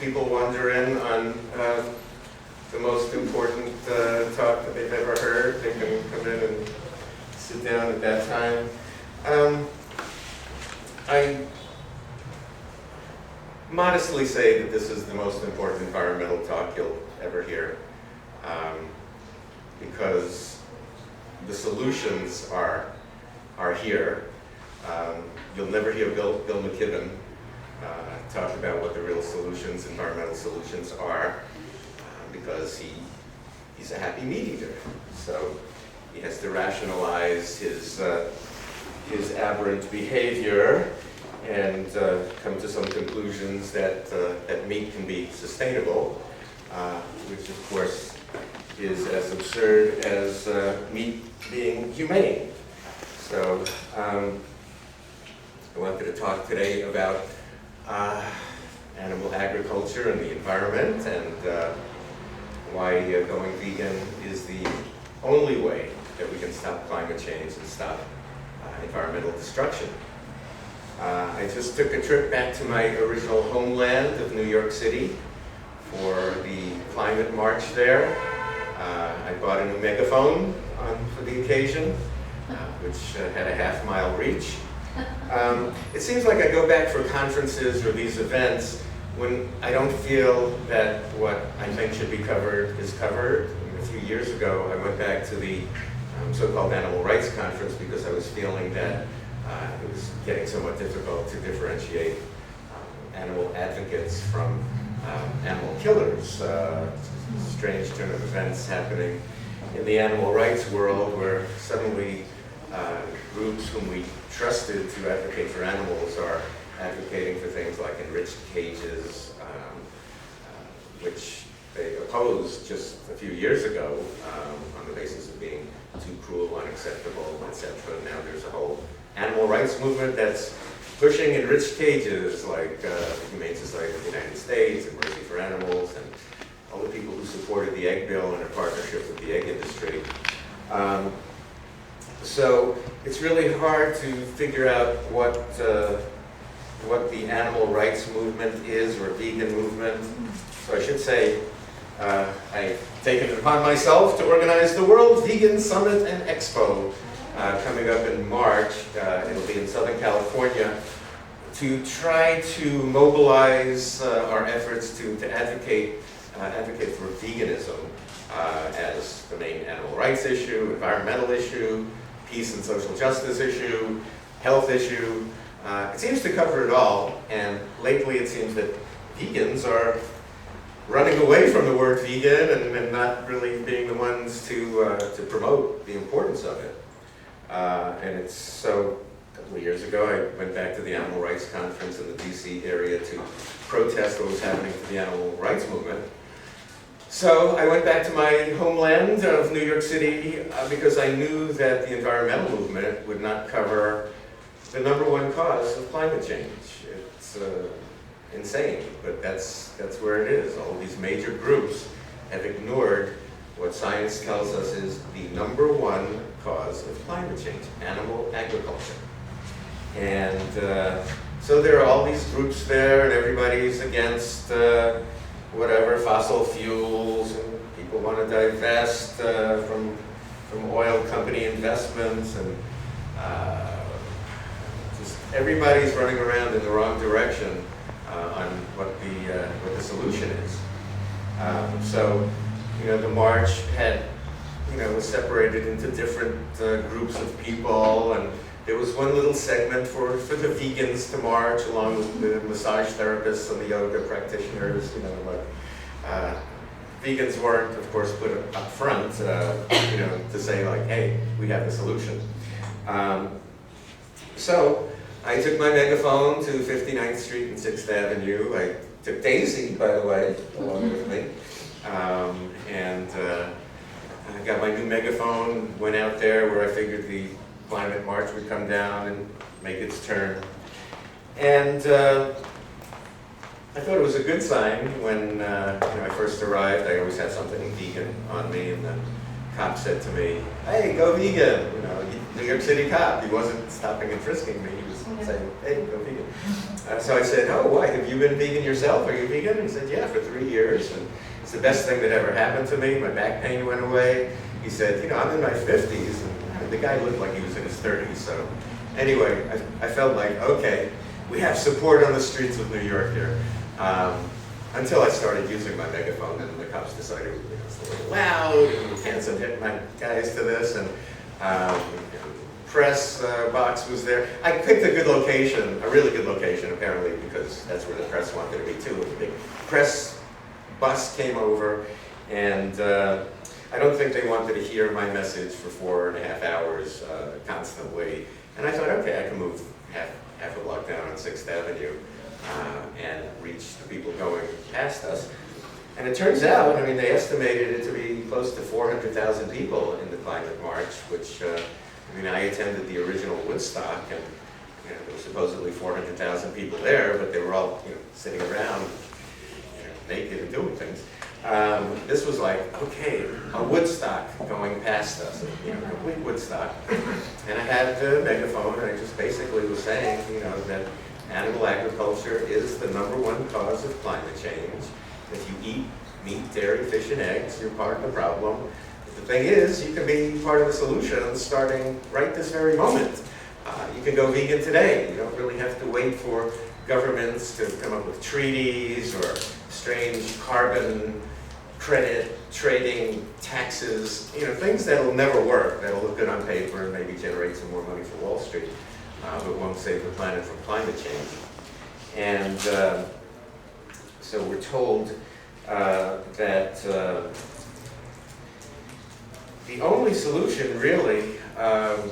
people wander in on the most important talk that they've ever heard, they can come in and sit down at that time. I modestly say that this is the most important environmental talk you'll ever hear, because the solutions are here. You'll never hear Bill McKibben talk about what the real solutions, environmental solutions are, because he's a happy meat eater. So he has to rationalize his aberrant behavior and come to some conclusions that meat can be sustainable, which of course is as absurd as meat being humane. So I wanted to talk today about animal agriculture and the environment, and why going vegan is the only way that we can stop climate change and stop environmental destruction. I just took a trip back to my original homeland of New York City for the climate march there. I bought a new megaphone for the occasion, which had a half-mile reach. It seems like I go back for conferences or these events when I don't feel that what I think should be covered is covered. A few years ago, I went back to the so-called animal rights conference because I was feeling that it was getting somewhat difficult to differentiate animal advocates from animal killers. Strange turn of events happening in the animal rights world, where suddenly groups whom we trusted to advocate for animals are advocating for things like enriched cages, which they opposed just a few years ago on the basis of being too cruel, unacceptable, etc. Now there's a whole animal rights movement that's pushing enriched cages, like the Humane Society of the United States and Mercy for Animals, and all the people who supported the egg bill in a partnership with the egg industry. So it's really hard to figure out what the animal rights movement is, or vegan movement. So I should say, I've taken it upon myself to organize the World Vegan Summit and Expo coming up in March. It'll be in Southern California, to try to mobilize our efforts to advocate for veganism as the main animal rights issue, environmental issue, peace and social justice issue, health issue. It seems to cover it all, and lately it seems that vegans are running away from the word vegan and not really being the ones to promote the importance of it. And it's so, a couple of years ago, I went back to the Animal Rights Conference in the DC area to protest what was happening to the animal rights movement. So I went back to my homeland of New York City because I knew that the environmental movement would not cover the #1 cause of climate change. It's insane, but that's where it is. All these major groups have ignored what science tells us is the #1 cause of climate change: animal agriculture. And so there are all these groups there, and everybody's against whatever, fossil fuels, and people want to divest from oil company investments, and just everybody's running around in the wrong direction on what the solution is. So, the march had, was separated into different groups of people, and there was one little segment for the vegans to march, along with the massage therapists and the yoga practitioners. Vegans weren't, of course, put up front, to say like, hey, we have the solution. So I took my megaphone to 59th Street and 6th Avenue. I took Daisy, by the way, along with me. And I got my new megaphone, went out there where I figured the climate march would come down and make its turn. And I thought it was a good sign when I first arrived. I always had something vegan on me, and the cop said to me, "Hey, go vegan." New York City cop. He wasn't stopping and frisking me. He was saying, hey, go vegan. So I said, oh, why, have you been vegan yourself? Are you vegan? And he said, yeah, for 3 years. And it's the best thing that ever happened to me. My back pain went away. He said, you know, I'm in my 50s. And the guy looked like he was in his 30s. So anyway, I felt like, okay, we have support on the streets of New York here. Until I started using my megaphone, and the cops decided it's a little loud, and you can't subject my guys to this, and press box was there. I picked a good location, a really good location apparently, because that's where the press wanted to be too. A big press bus came over, and I don't think they wanted to hear my message for 4.5 hours constantly. And I thought, okay, I can move half a block down on 6th Avenue. And reach the people going past us. And it turns out, I mean, they estimated it to be close to 400,000 people in the climate march, which, I mean, I attended the original Woodstock, and you know, there were supposedly 400,000 people there, but they were all, you know, sitting around, you know, naked and doing things. This was like, okay, a Woodstock going past us, you know, complete Woodstock. And I had the megaphone, and I just basically was saying, you know, that animal agriculture is the #1 cause of climate change. If you eat meat, dairy, fish, and eggs, you're part of the problem. But the thing is, you can be part of the solution starting right this very moment. You can go vegan today. You don't really have to wait for governments to come up with treaties or strange carbon credit trading taxes, you know, things that'll never work, that'll look good on paper and maybe generate some more money for Wall Street. But won't save the planet from climate change. And so we're told that the only solution really to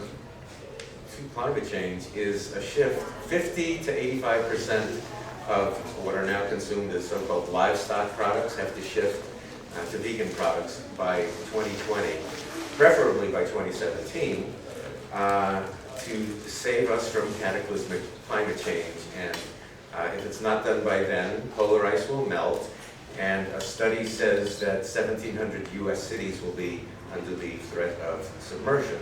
climate change is a shift. 50 to 85% of what are now consumed as so-called livestock products have to shift to vegan products by 2020, preferably by 2017. To save us from cataclysmic climate change. And if it's not done by then, polar ice will melt, and a study says that 1,700 US cities will be under the threat of submersion,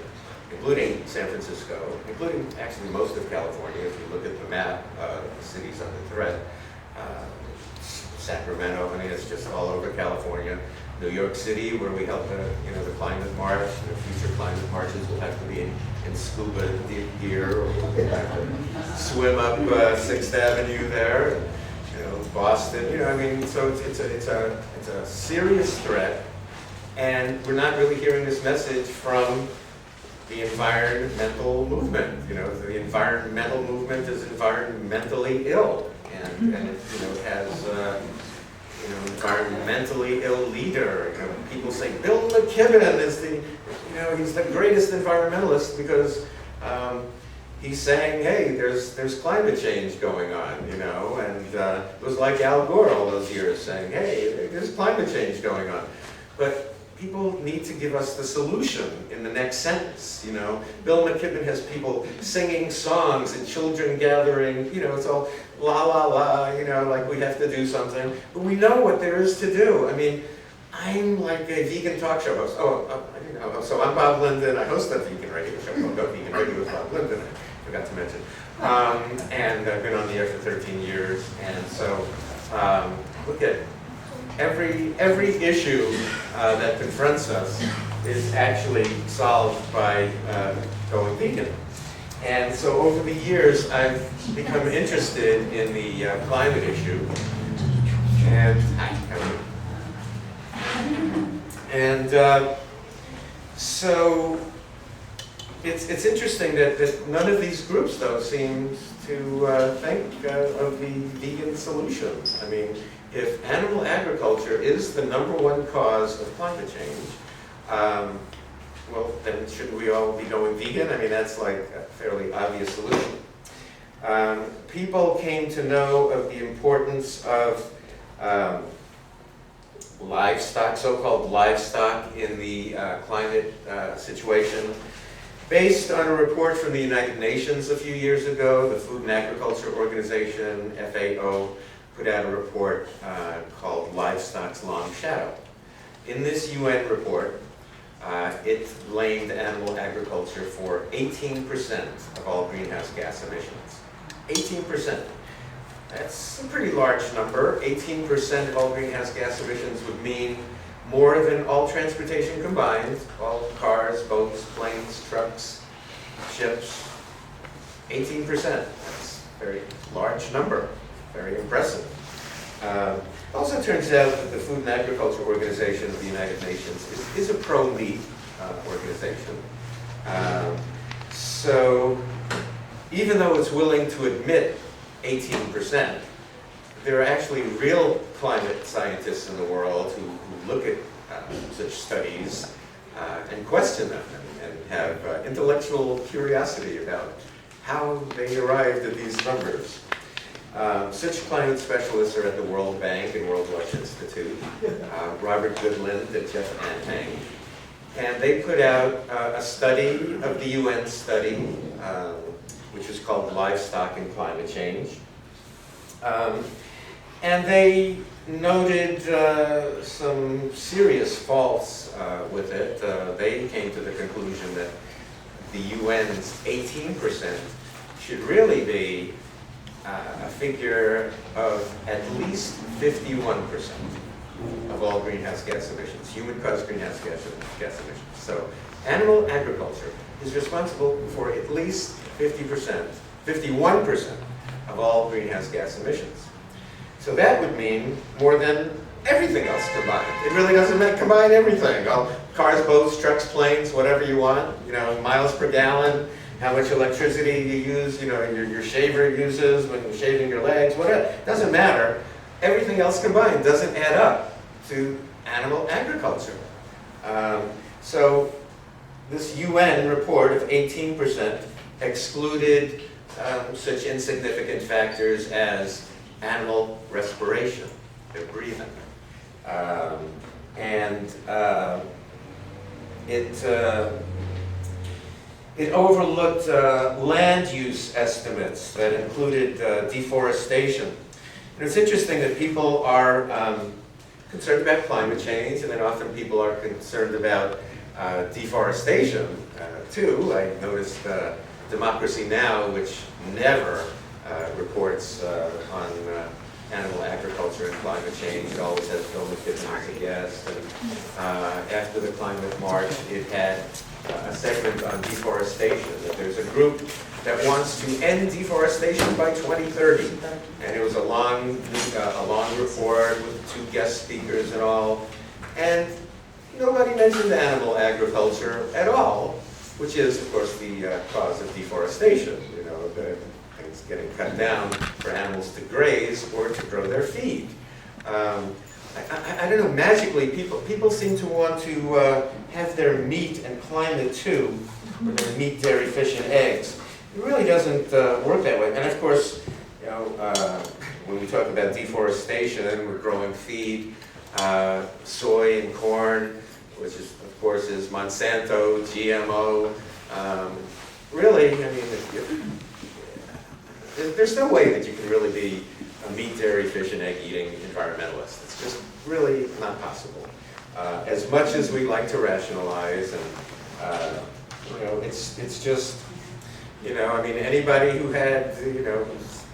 including San Francisco, including actually most of California. If you look at the map, the cities under threat, Sacramento, I mean, it's just all over California. New York City, where we held the, you know, the climate march, the future climate marches will have to be in scuba gear, or we'll have to swim up 6th Avenue there. You know, Boston, you know, I mean, so it's a serious threat, and we're not really hearing this message from the environmental movement. You know, the environmental movement is environmentally ill, and it, you know, has you know, environmentally ill leader. You know, people say Bill McKibben is the, you know, he's the greatest environmentalist because he's saying, hey, there's climate change going on, you know, and it was like Al Gore all those years saying, hey, there's climate change going on. But people need to give us the solution in the next sentence, you know. Bill McKibben has people singing songs and children gathering, you know, it's all la la la, you know, like we have to do something. But we know what there is to do. I mean, I'm like a vegan talk show host. I didn't know. So I'm Bob Linden. I host a vegan radio show called Go Vegan Radio with Bob Linden, I forgot to mention. And I've been on the air for 13 years. And so, look at every issue that confronts us is actually solved by going vegan. And so over the years, I've become interested in the climate issue. So it's interesting that none of these groups, though, seems to think of the vegan solution. I mean, if animal agriculture is the #1 cause of climate change, well, then shouldn't we all be going vegan? I mean, that's like a fairly obvious solution. People came to know of the importance of livestock, so-called livestock, in the climate situation, based on a report from the United Nations a few years ago. The Food and Agriculture Organization, FAO, put out a report called Livestock's Long Shadow. In this UN report, it blamed animal agriculture for 18% of all greenhouse gas emissions. 18%. That's a pretty large number. 18% of all greenhouse gas emissions would mean more than all transportation combined, all cars, boats, planes, trucks, ships. 18%. That's a very large number, very impressive. Also turns out that the Food and Agriculture Organization of the United Nations is a pro-meat organization. So even though it's willing to admit 18%, there are actually real climate scientists in the world who look at such studies and question them and have intellectual curiosity about how they arrived at these numbers. Such climate specialists are at the World Bank and World Veg Institute, Robert Goodland and Jeff Antang. And they put out a study of the UN study, which is called Livestock and Climate Change. And they noted some serious faults with it. They came to the conclusion that the UN's 18% should really be a figure of at least 51% of all greenhouse gas emissions, human-caused greenhouse gas emissions. So animal agriculture is responsible for at least 50%, 51% of all greenhouse gas emissions. So that would mean more than everything else combined. It really doesn't combine everything. All cars, boats, trucks, planes, whatever you want, miles per gallon, how much electricity you use, your shaver uses when you're shaving your legs, whatever. It doesn't matter. Everything else combined doesn't add up to animal agriculture. So this UN report of 18% excluded such insignificant factors as animal respiration, their breathing. It overlooked land use estimates that included deforestation. And it's interesting that people are concerned about climate change, and then often people are concerned about deforestation too. I noticed Democracy Now!, which never reports on animal agriculture and climate change. It always has Bill McKibben as a guest. And after the climate march, it had a segment on deforestation, that there's a group that wants to end deforestation by 2030. And it was a long report with 2 guest speakers and all. And nobody mentioned animal agriculture at all, which is, of course, the cause of deforestation. The things getting cut down for animals to graze or to grow their feed. I don't know, magically, people seem to want to have their meat and climate too, or their meat, dairy, fish, and eggs. It really doesn't work that way. And of course, when we talk about deforestation, we're growing feed, soy and corn, which is, of course, is Monsanto, GMO. Really, I mean, there's no way that you can really be a meat, dairy, fish, and egg eating environmentalist. It's just really not possible. As much as we like to rationalize, and it's just, I mean, anybody who had,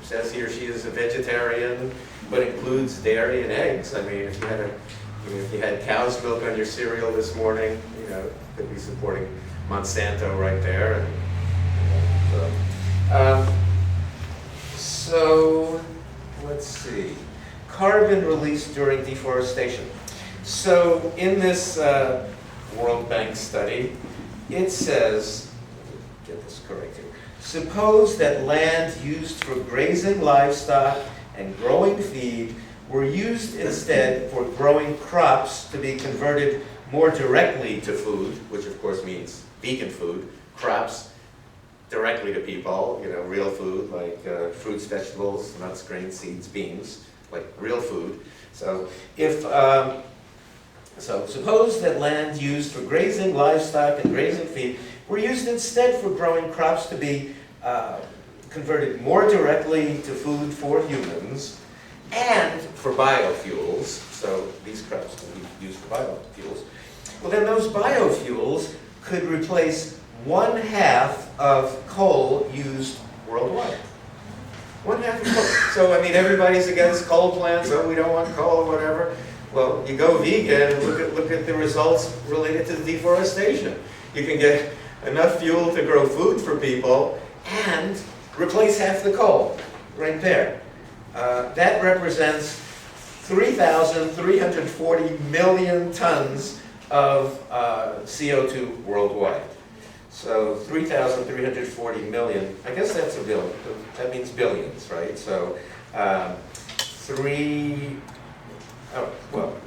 says he or she is a vegetarian, but includes dairy and eggs. I mean, if you had cow's milk on your cereal this morning, could be supporting Monsanto right there. So let's see. Carbon released during deforestation. So in this World Bank study, it says, get this correct here, suppose that land used for grazing livestock and growing feed were used instead for growing crops to be converted more directly to food, which of course means vegan food, crops directly to people, real food like fruits, vegetables, nuts, grains, seeds, beans, like real food. So so suppose that land used for grazing livestock and grazing feed were used instead for growing crops to be converted more directly to food for humans and for biofuels. So these crops can be used for biofuels. well then those biofuels could replace 1/2 of coal used worldwide. 1/2 of coal. So I mean, everybody's against coal plants. Oh, we don't want coal or whatever. Well, you go vegan and look at the results related to deforestation. You can get enough fuel to grow food for people and replace half the coal right there. That represents 3,340 million tons of CO2 worldwide. So 3,340 million, I guess that's a billion. That means billions, right? So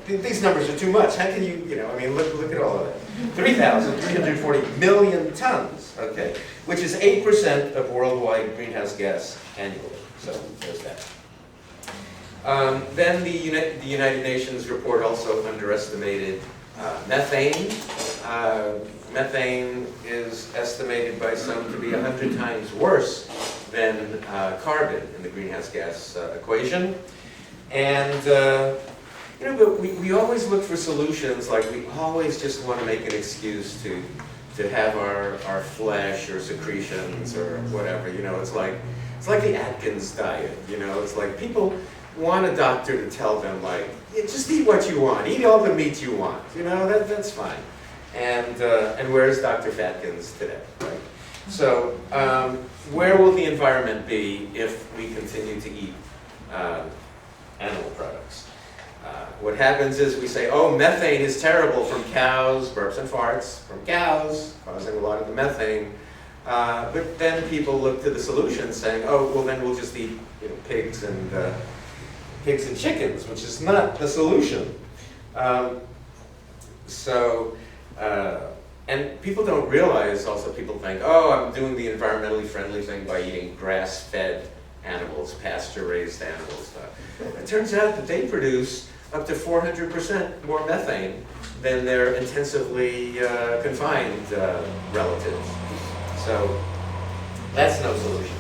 these numbers are too much. How can you I mean, look at all of that. 3,340 million tons, okay, which is 8% of worldwide greenhouse gas annually. So there's that. Then the United Nations report also underestimated methane. Methane is estimated by some to be 100 times worse than carbon in the greenhouse gas equation. And but we always look for solutions, like we always just want to make an excuse to have our flesh or secretions or whatever. It's like the Atkins diet. It's like people want a doctor to tell them, like, yeah, just eat what you want, eat all the meat you want. That's fine. And where's Dr. Fatkins today, right? So where will the environment be if we continue to eat animal products? What happens is we say, oh, methane is terrible from cows, burps and farts from cows, causing a lot of the methane. But then people look to the solution saying, oh, well then we'll just eat pigs and chickens, which is not the solution. And people don't realize, also people think, oh, I'm doing the environmentally friendly thing by eating grass-fed animals, pasture-raised animals. It turns out that they produce up to 400% more methane than their intensively confined relatives. So that's no solution.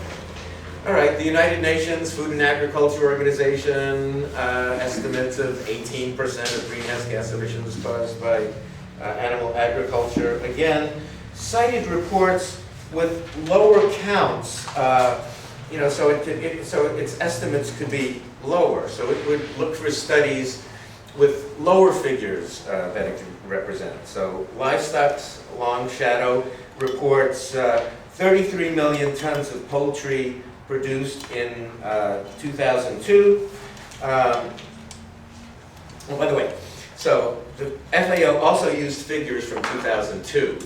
All right, the United Nations Food and Agriculture Organization estimates of 18% of greenhouse gas emissions caused by animal agriculture. Again, cited reports with lower counts. So its estimates could be lower. So it would look for studies with lower figures that it could represent. So Livestock's Long Shadow reports 33 million tons of poultry produced in 2002. By the way, so the FAO also used figures from 2002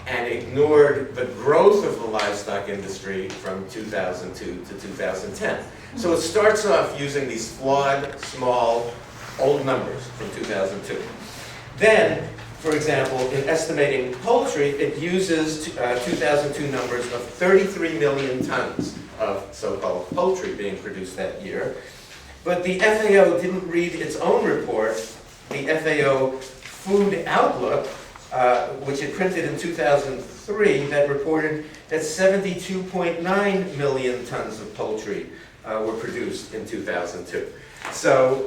and ignored the growth of the livestock industry from 2002 to 2010. So it starts off using these flawed, small, old numbers from 2002. Then, for example, in estimating poultry, it uses 2002 numbers of 33 million tons of so-called poultry being produced that year. But the FAO didn't read its own report, the FAO Food Outlook, which it printed in 2003, that reported that 72.9 million tons of poultry were produced in 2002. So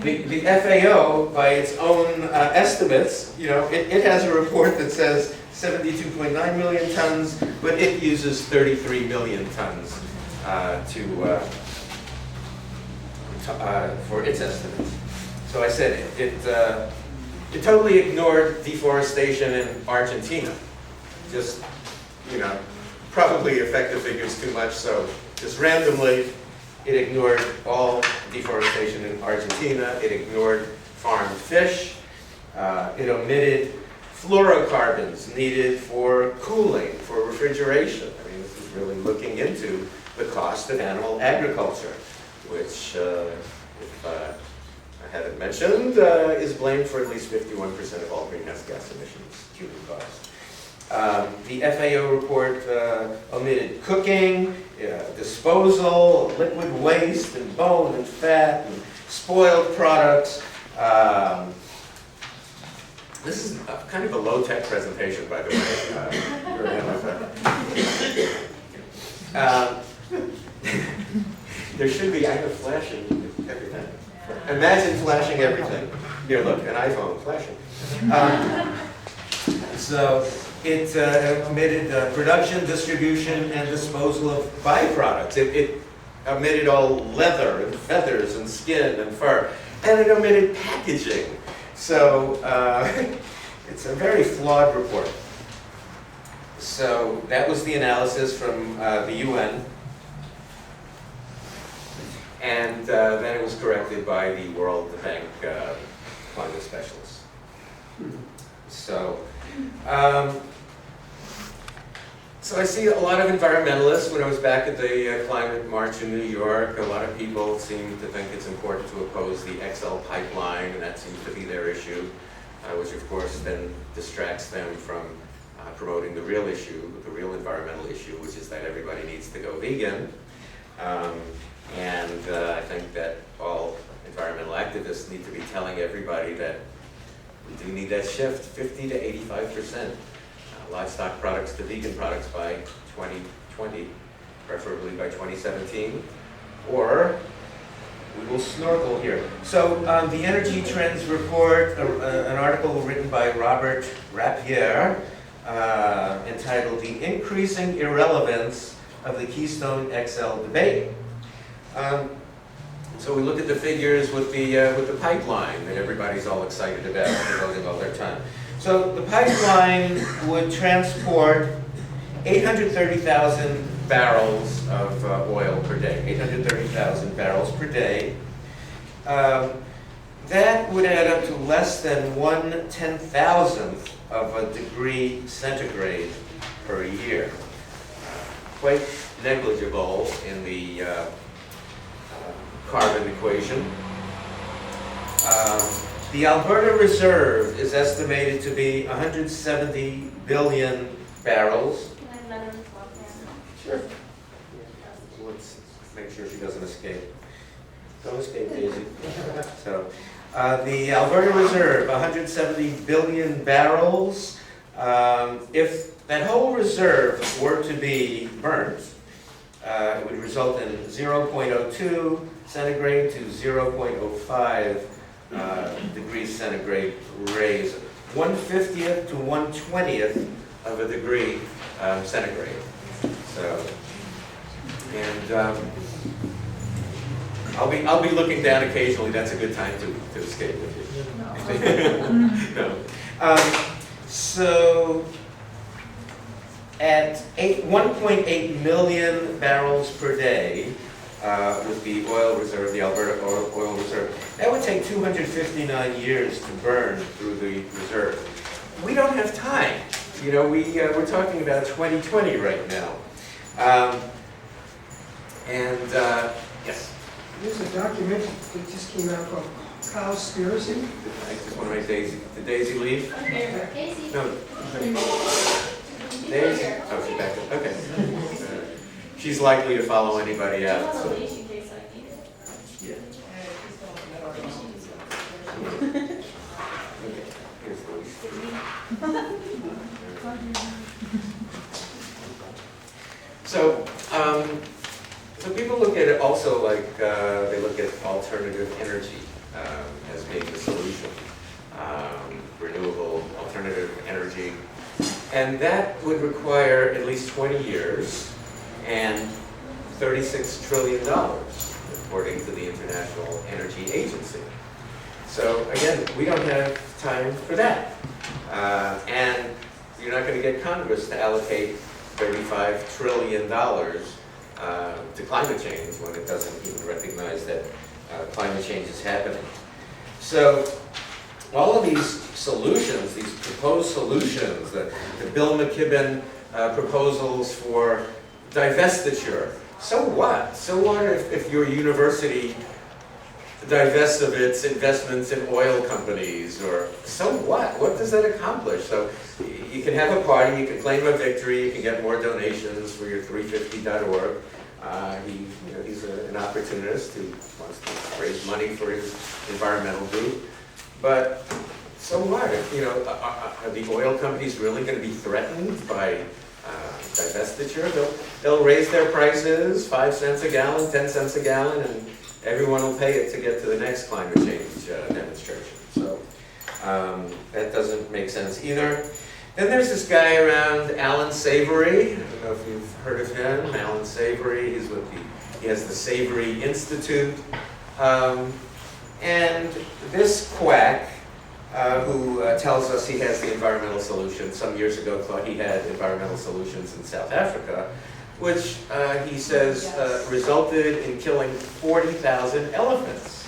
the FAO, by its own estimates, it has a report that says 72.9 million tons, but it uses 33 million tons for its estimates. So I said it totally ignored deforestation in Argentina. Just, probably affect the figures too much, so just randomly, it ignored all deforestation in Argentina. It ignored farmed fish. It omitted fluorocarbons needed for cooling, for refrigeration. I mean, this is really looking into the cost of animal agriculture, which, if I haven't mentioned, is blamed for at least 51% of all greenhouse gas emissions, human caused. The FAO report omitted cooking, disposal, liquid waste, and bone and fat, and spoiled products. This is kind of a low-tech presentation, by the way. There should be, I have flashing everything. Imagine flashing everything. Here, look, an iPhone flashing. So it omitted production, distribution, and disposal of byproducts. It omitted all leather and feathers and skin and fur, and it omitted packaging. So it's a very flawed report. So that was the analysis from the UN, and then it was corrected by the World Bank climate specialists. So, so I see a lot of environmentalists. When I was back at the climate march in New York, a lot of people seem to think it's important to oppose the XL pipeline, and that seems to be their issue, which of course then distracts them from promoting the real issue, the real environmental issue, which is that everybody needs to go vegan. And I think that all environmental activists need to be telling everybody that we do need that shift, 50 to 85%. Livestock products to vegan products by 2020, preferably by 2017, or we will snorkel here. So the Energy Trends Report, an article written by Robert Rapier, entitled "The Increasing Irrelevance of the Keystone XL Debate." So we look at the figures with the pipeline that everybody's all excited about, devoting all their time. So the pipeline would transport 830,000 barrels of oil per day, 830,000 barrels per day. That would add up to less than 1/10,000th of a degree centigrade per year. Quite negligible in the carbon equation. The Alberta Reserve is estimated to be 170 billion barrels. Can I let her talk now? Sure. Let's make sure she doesn't escape. Don't escape, Daisy. So, the Alberta Reserve, 170 billion barrels. If that whole reserve were to be burnt, it would result in 0.02 centigrade to 0.05 degrees centigrade raise, 1/50th to 1/20th of a degree centigrade. So, and I'll be looking down occasionally. That's a good time to escape with you. No. So at 1.8 million barrels per day with the oil reserve, the Alberta oil reserve, that would take 259 years to burn through the reserve. We don't have time. You know, we're talking about 2020 right now. Yes. There's a documentary that just came out called Cowspiracy. I just want to make Daisy. Did Daisy leave? Okay, Daisy. No. Daisy. Oh, she's back. Okay. She's likely to follow anybody I out. have a So. leash in case I need it. Yeah. Okay. Here's the leash. So, so people look at it also like they look at alternative energy as being the solution, renewable alternative energy, and that would require at least 20 years and $36 trillion, according to the International Energy Agency. So again, we don't have time for that, and you're not going to get Congress to allocate $35 trillion to climate change when it doesn't even recognize that climate change is happening. So all of these solutions, these proposed solutions, the Bill McKibben proposals for divestiture, so what? So what if your university divests of its investments in oil companies, or so what? What does that accomplish? So you can have a party, you can claim a victory, you can get more donations for your 350.org. He's an opportunist who wants to raise money for his environmental group. But so what? Are the oil companies really going to be threatened by divestiture? They'll raise their prices 5 cents a gallon, 10 cents a gallon, everyone will pay it to get to the next climate change demonstration. So that doesn't make sense either. Then there's this guy around, Alan Savory. I don't know if you've heard of him. Alan Savory, he has the Savory Institute. And this quack, who tells us he has the environmental solution, some years ago thought he had environmental solutions in South Africa, which he says resulted in killing 40,000 elephants.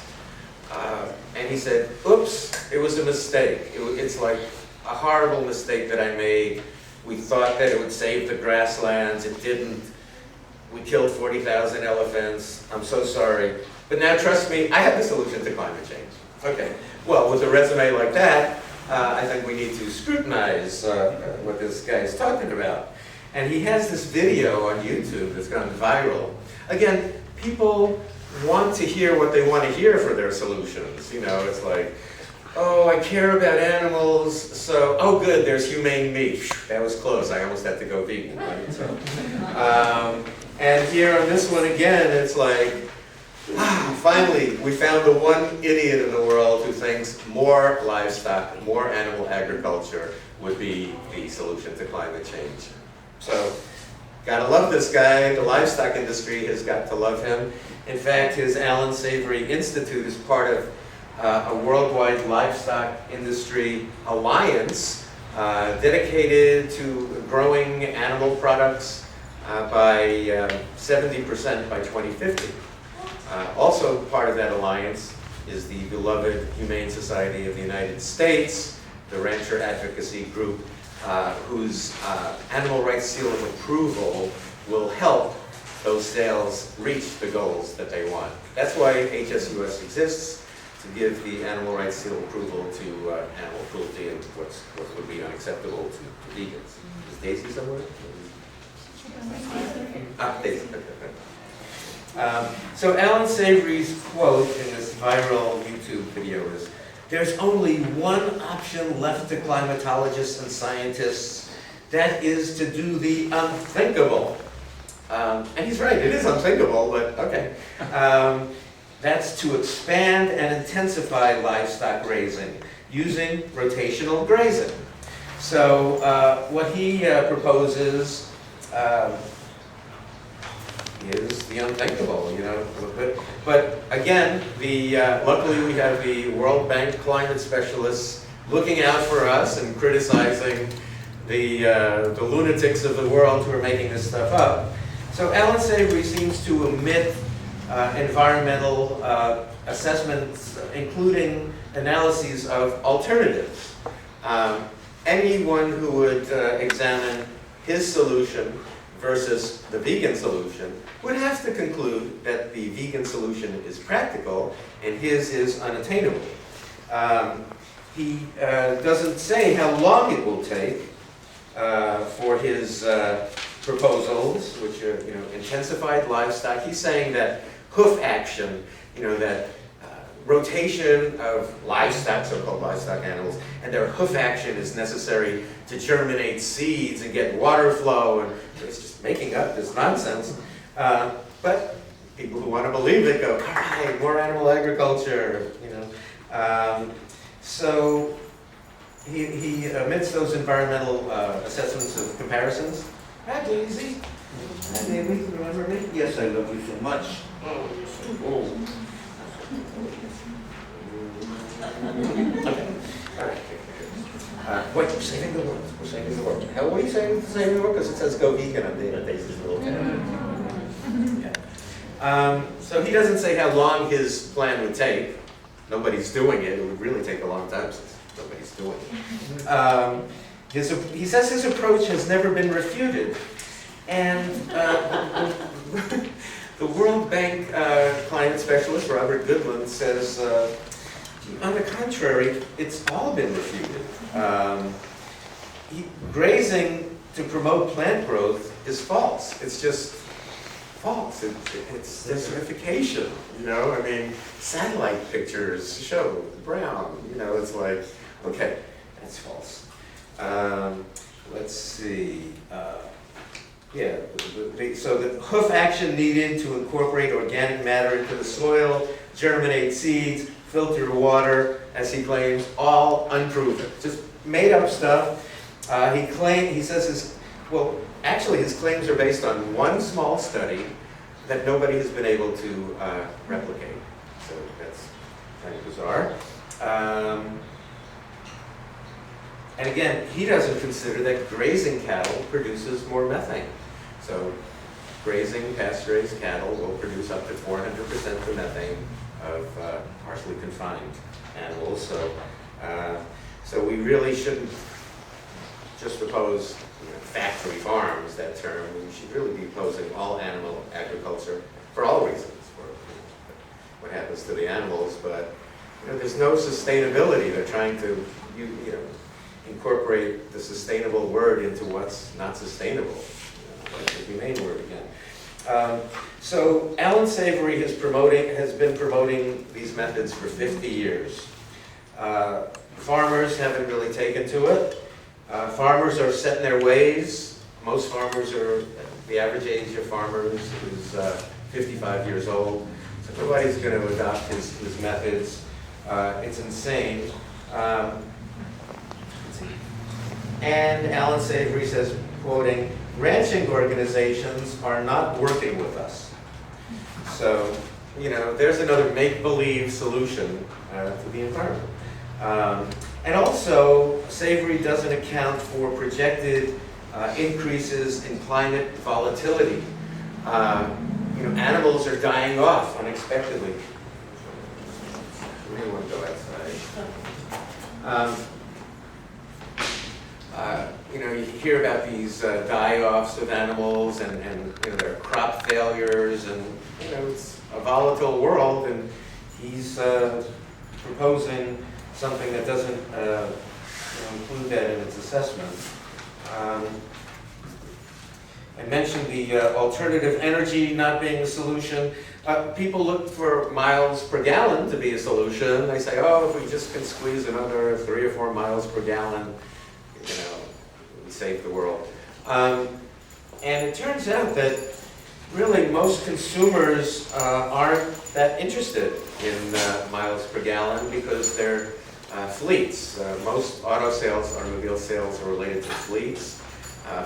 And he said, oops, it was a mistake. It's like a horrible mistake that I made. We thought that it would save the grasslands. It didn't. We killed 40,000 elephants. I'm so sorry. But now, trust me, I have the solution to climate change. Okay. Well, with a resume like that, I think we need to scrutinize what this guy is talking about. And he has this video on YouTube that's gone viral. Again, people want to hear what they want to hear for their solutions. You know, it's like, oh, I care about animals, so, oh good, there's humane meat. That was close, I almost had to go vegan, right? So, and here on this one again, it's like, finally, we found the one idiot in the world who thinks more livestock, more animal agriculture would be the solution to climate change. So, gotta love this guy. The livestock industry has got to love him. In fact, his Alan Savory Institute is part of a worldwide livestock industry alliance dedicated to growing animal products by 70% by 2050. Also part of that alliance is the beloved Humane Society of the United States, the rancher advocacy group, whose animal rights seal of approval will help those sales reach the goals that they want. That's why HSUS exists, to give the animal rights seal approval to animal cruelty and what would be unacceptable to vegans. Is Daisy somewhere? Daisy. Okay. So Alan Savory's quote in this viral YouTube video is, "There's only one option left to climatologists and scientists, that is to do the unthinkable." And he's right, it is unthinkable, but okay. That's to expand and intensify livestock raising using rotational grazing. So what he proposes is the unthinkable, you know. But again, luckily we have the World Bank climate specialists looking out for us and criticizing the lunatics of the world who are making this stuff up. So Alan Savory seems to omit environmental assessments, including analyses of alternatives. Anyone who would examine his solution versus the vegan solution would have to conclude that the vegan solution is practical and his is unattainable. He doesn't say how long it will take for his proposals, which are, you know, intensified livestock. He's saying that hoof action, you know, that rotation of livestock, so-called livestock animals, and their hoof action is necessary to germinate seeds and get water flow, and it's just making up this nonsense. But people who want to believe it go, all right, more animal agriculture, you know. So he omits those environmental assessments of comparisons. Hi, Daisy. Hi, Daisy. Remember me? Yes, I love you so much. Oh, you're so cool. Okay. All right. Wait, we're saving the world. We're saving the world. How are you saving the world? Because it says go vegan on Daisy's little tab. Yeah. So he doesn't say how long his plan would take. Nobody's doing it. It would really take a long time since nobody's doing it. He says his approach has never been refuted. And the World Bank climate specialist, Robert Goodland, says, on the contrary, it's all been refuted. Grazing to promote plant growth is false. It's just false. It's desertification, you know? I mean, satellite pictures show brown, you know, it's like, okay, that's false. Let's see. Yeah, so the hoof action needed to incorporate organic matter into the soil, germinate seeds, filter water, as he claims, all unproven, just made up stuff. He says actually his claims are based on one small study that nobody has been able to replicate. So that's kind of bizarre. And again, he doesn't consider that grazing cattle produces more methane. So grazing pasture-raised cattle will produce up to 400% the methane of partially confined animals. So we really shouldn't just oppose factory farms, that term. We should really be opposing all animal agriculture for all reasons, for what happens to the animals. But there's no sustainability. They're trying to incorporate the sustainable word into what's not sustainable, like the humane word again. So Alan Savory has been promoting these methods for 50 years. Farmers haven't really taken to it. Farmers are set in their ways. Most farmers the average age of farmers is 55 years old. So nobody's going to adopt his methods. It's insane. And Alan Savory says, quoting, "Ranching organizations are not working with us." So, there's another make-believe solution to the environment. And also, Savory doesn't account for projected increases in climate volatility. Animals are dying off unexpectedly. We really want to go outside. You hear about these die-offs of animals and their crop failures, and it's a volatile world, and he's proposing something that doesn't include that in its assessment. I mentioned the alternative energy not being a solution. People look for miles per gallon to be a solution. They say, if we just can squeeze another 3 or 4 miles per gallon, we save the world. And it turns out that really most consumers aren't that interested in miles per gallon because they're fleets. Most auto sales, automobile sales are related to fleets.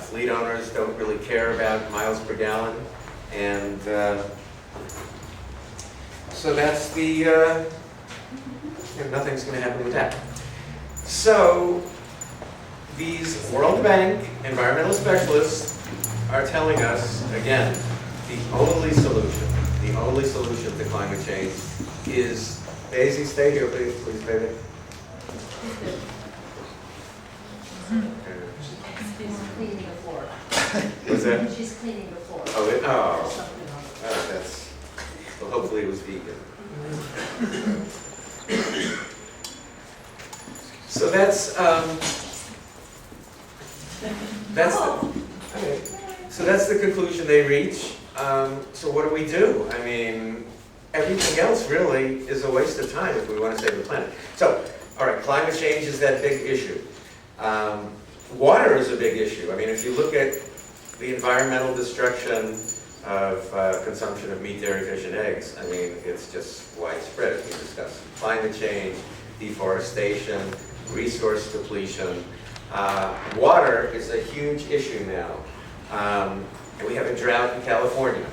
Fleet owners don't really care about miles per gallon. And so that's nothing's going to happen with that. So these World Bank environmental specialists are telling us, again, the only solution to climate change is, Daisy, stay here, please, baby. She's cleaning the floor. What's that? She's cleaning the floor. Well, hopefully it was vegan. So that's the conclusion they reach. So what do we do? I mean, everything else really is a waste of time if we want to save the planet. So, all right, climate change is that big issue. Water is a big issue. I mean, if you look at the environmental destruction of consumption of meat, dairy, fish, and eggs, I mean, it's just widespread. We discussed climate change, deforestation, resource depletion. Water is a huge issue now. And we have a drought in California.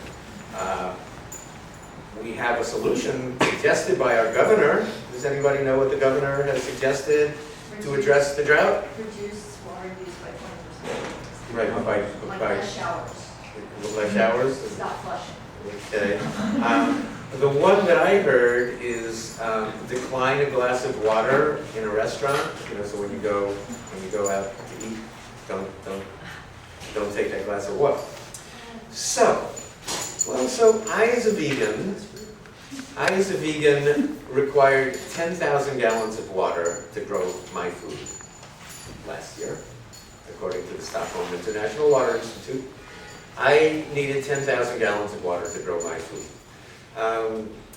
We have a solution suggested by our governor. Does anybody know what the governor has suggested to address the drought? Reduce water use by 20%. Right, Like less showers. less showers? Stop flushing. Okay. The one that I heard is decline a glass of water in a restaurant. So when you go out to eat, don't take that glass of water. So I as a vegan required 10,000 gallons of water to grow my food last year, according to the Stockholm International Water Institute. I needed 10,000 gallons of water to grow my food.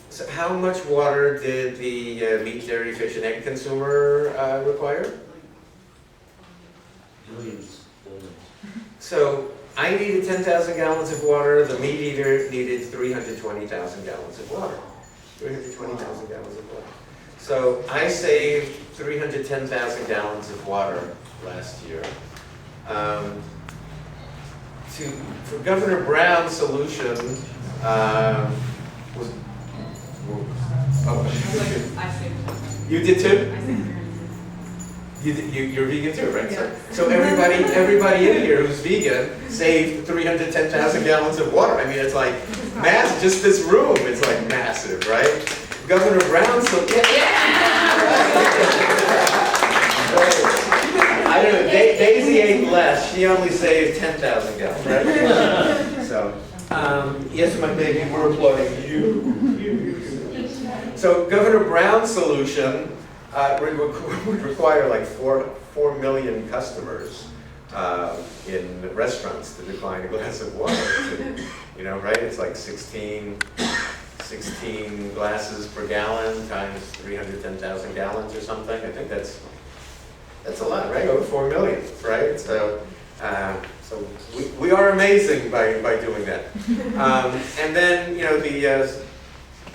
So how much water did the meat, dairy, fish, and egg consumer require? Billions. So I needed 10,000 gallons of water, the meat eater needed 320,000 gallons of water. 320,000 gallons of water. So I saved 310,000 gallons of water last year. For Governor Brown's solution, was, you did too? You're vegan too, right? Yeah. So everybody in here who's vegan saved 310,000 gallons of water. I mean, it's like massive. Just this room, it's like massive, right? Governor Brown, so I don't know. Daisy ate less. She only saved 10,000 gallons, right? So, yes, my baby, we're applauding you. So Governor Brown's solution would require like 4 million customers in restaurants to decline a glass of water. You know, right? It's like 16 glasses per gallon times 310,000 gallons or something. I think that's a lot, right? Over 4 million, right? So we are amazing by doing that. And then, you know,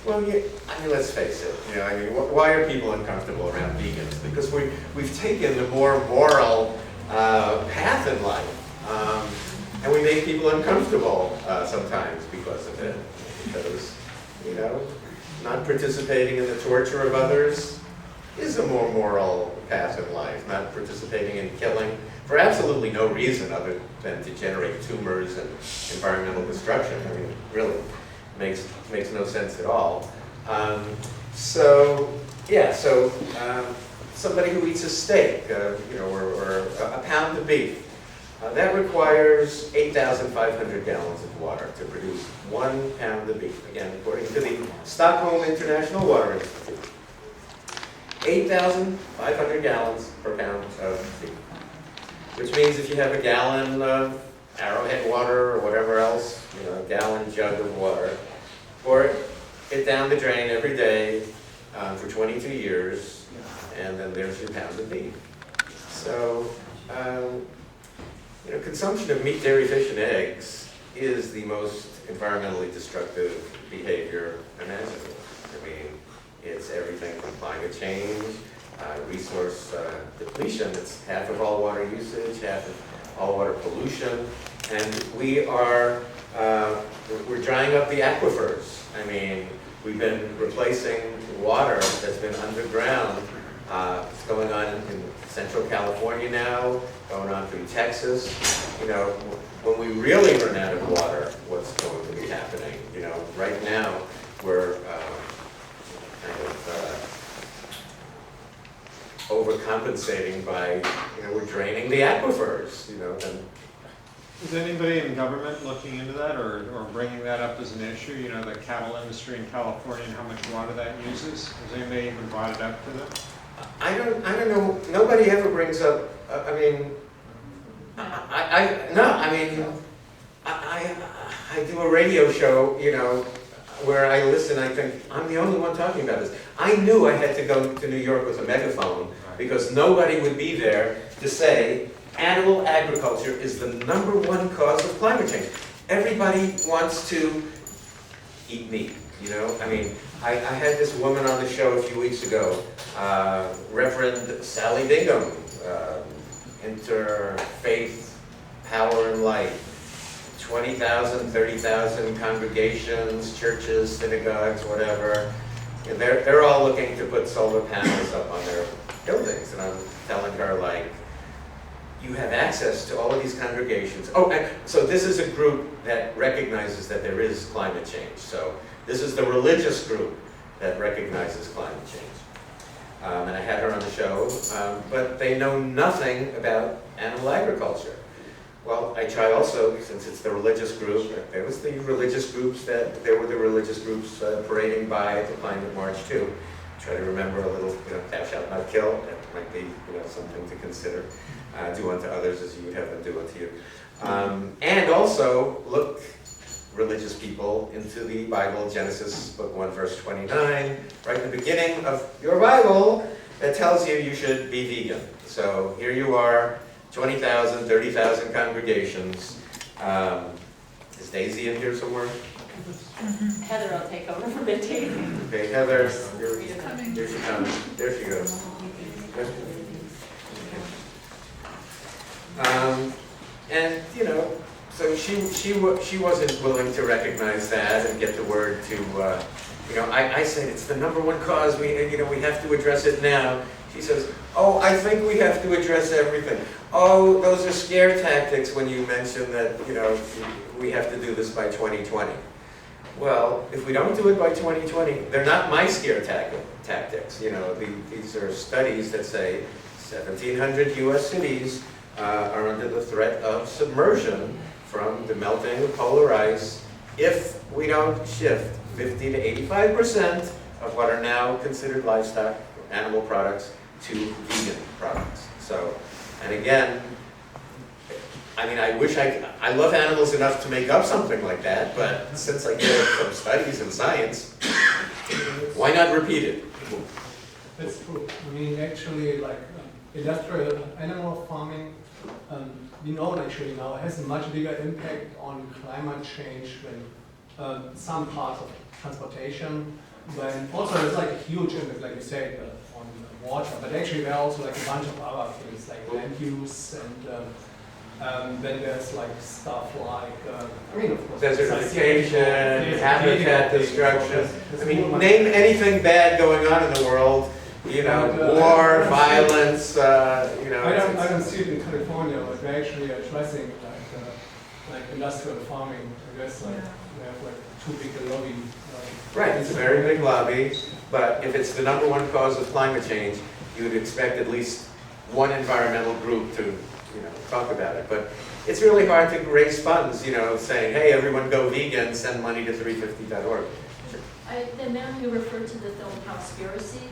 well, yeah, I mean, let's face it. You know, I mean, why are people uncomfortable around vegans? Because we've taken the more moral path in life, and we make people uncomfortable sometimes because of it. Because, you know, not participating in the torture of others is a more moral path in life. Not participating in killing for absolutely no reason other than to generate tumors and environmental destruction. I mean, really. Makes no sense at all. Somebody who eats a steak, you know, or a pound of beef, that requires 8,500 gallons of water to produce 1 pound of beef. Again, according to the Stockholm International Water Institute, 8,500 gallons per pound of beef. Which means if you have a gallon of Arrowhead water or whatever else, you know, a gallon jug of water, pour it down the drain every day for 22 years, and then there's your pound of beef. So, you know, consumption of meat, dairy, fish, and eggs is the most environmentally destructive behavior imaginable. I mean, it's everything from climate change, resource depletion. It's half of all water usage, half of all water pollution, and we're drying up the aquifers. I mean, we've been replacing water that's been underground. It's going on in Central California now, going on through Texas. You know, when we really run out of water, what's going to be happening? You know, right now we're overcompensating by, you know, we're draining the aquifers. You know, and is anybody in government looking into that or bringing that up as an issue? You know, the cattle industry in California and how much water that uses? Has anybody even brought it up to them? I don't know. Nobody ever brings up. I mean, I do a radio show, you know, where I listen. I think I'm the only one talking about this. I knew I had to go to New York with a megaphone because nobody would be there to say animal agriculture is the #1 cause of climate change. Everybody wants to eat meat, you know? I mean, I had this woman on the show a few weeks ago, Reverend Sally Bingham, Interfaith Power and Light, 20,000, 30,000 congregations, churches, synagogues, whatever. And they're all looking to put solar panels up on their buildings. And I'm telling her, like, you have access to all of these congregations. Oh, and so this is a group that recognizes that there is climate change. So this is the religious group that recognizes climate change. And I had her on the show, but they know nothing about animal agriculture. Well, I try also, since it's the religious group, there were the religious groups parading by at the Climate March too. Try to remember a little, you know, thou shalt not kill. That might be, you know, something to consider. Do unto others as you would have them do unto you. And also look, religious people, into the Bible, Genesis book 1, verse 29, right in the beginning of your Bible, that tells you should be vegan. So here you are, 20,000, 30,000 congregations, Is Daisy in here somewhere? Heather will take over from the table. Okay, Heather, here she comes. There she goes. And, you know, so she wasn't willing to recognize that and get the word to, you know, I said it's the #1 cause, we have to address it now. She says, oh, I think we have to address everything. Oh, those are scare tactics when you mention that, you know, we have to do this by 2020. Well, if we don't do it by 2020, they're not my scare tactics. You know, these are studies that say 1,700 US cities are under the threat of submersion from the melting of polar ice if we don't shift 50 to 85% of what are now considered livestock or animal products to vegan products. So, and again, I mean, I love animals enough to make up something like that, but since I get it from studies and science, why not repeat it? That's true. I mean, actually, like industrial animal farming, we know actually now has a much bigger impact on climate change than some parts of transportation. But also, there's like a huge impact, like you said, on water. But actually, there are also like a bunch of other things like land use and then there's like stuff like, I mean, of course, Desertification, habitat destruction. I mean, name anything bad going on in the world. You know, war, violence. You know. I don't see it in California, but they're actually addressing like industrial farming. I guess like they have like too big a lobby. Right, it's a very big lobby, but if it's the #1 cause of climate change, you would expect at least one environmental group to, you know, talk about it. But it's really hard to raise funds, you know, saying, hey, everyone go vegan, send money to 350.org. The man who referred to the film Cowspiracy,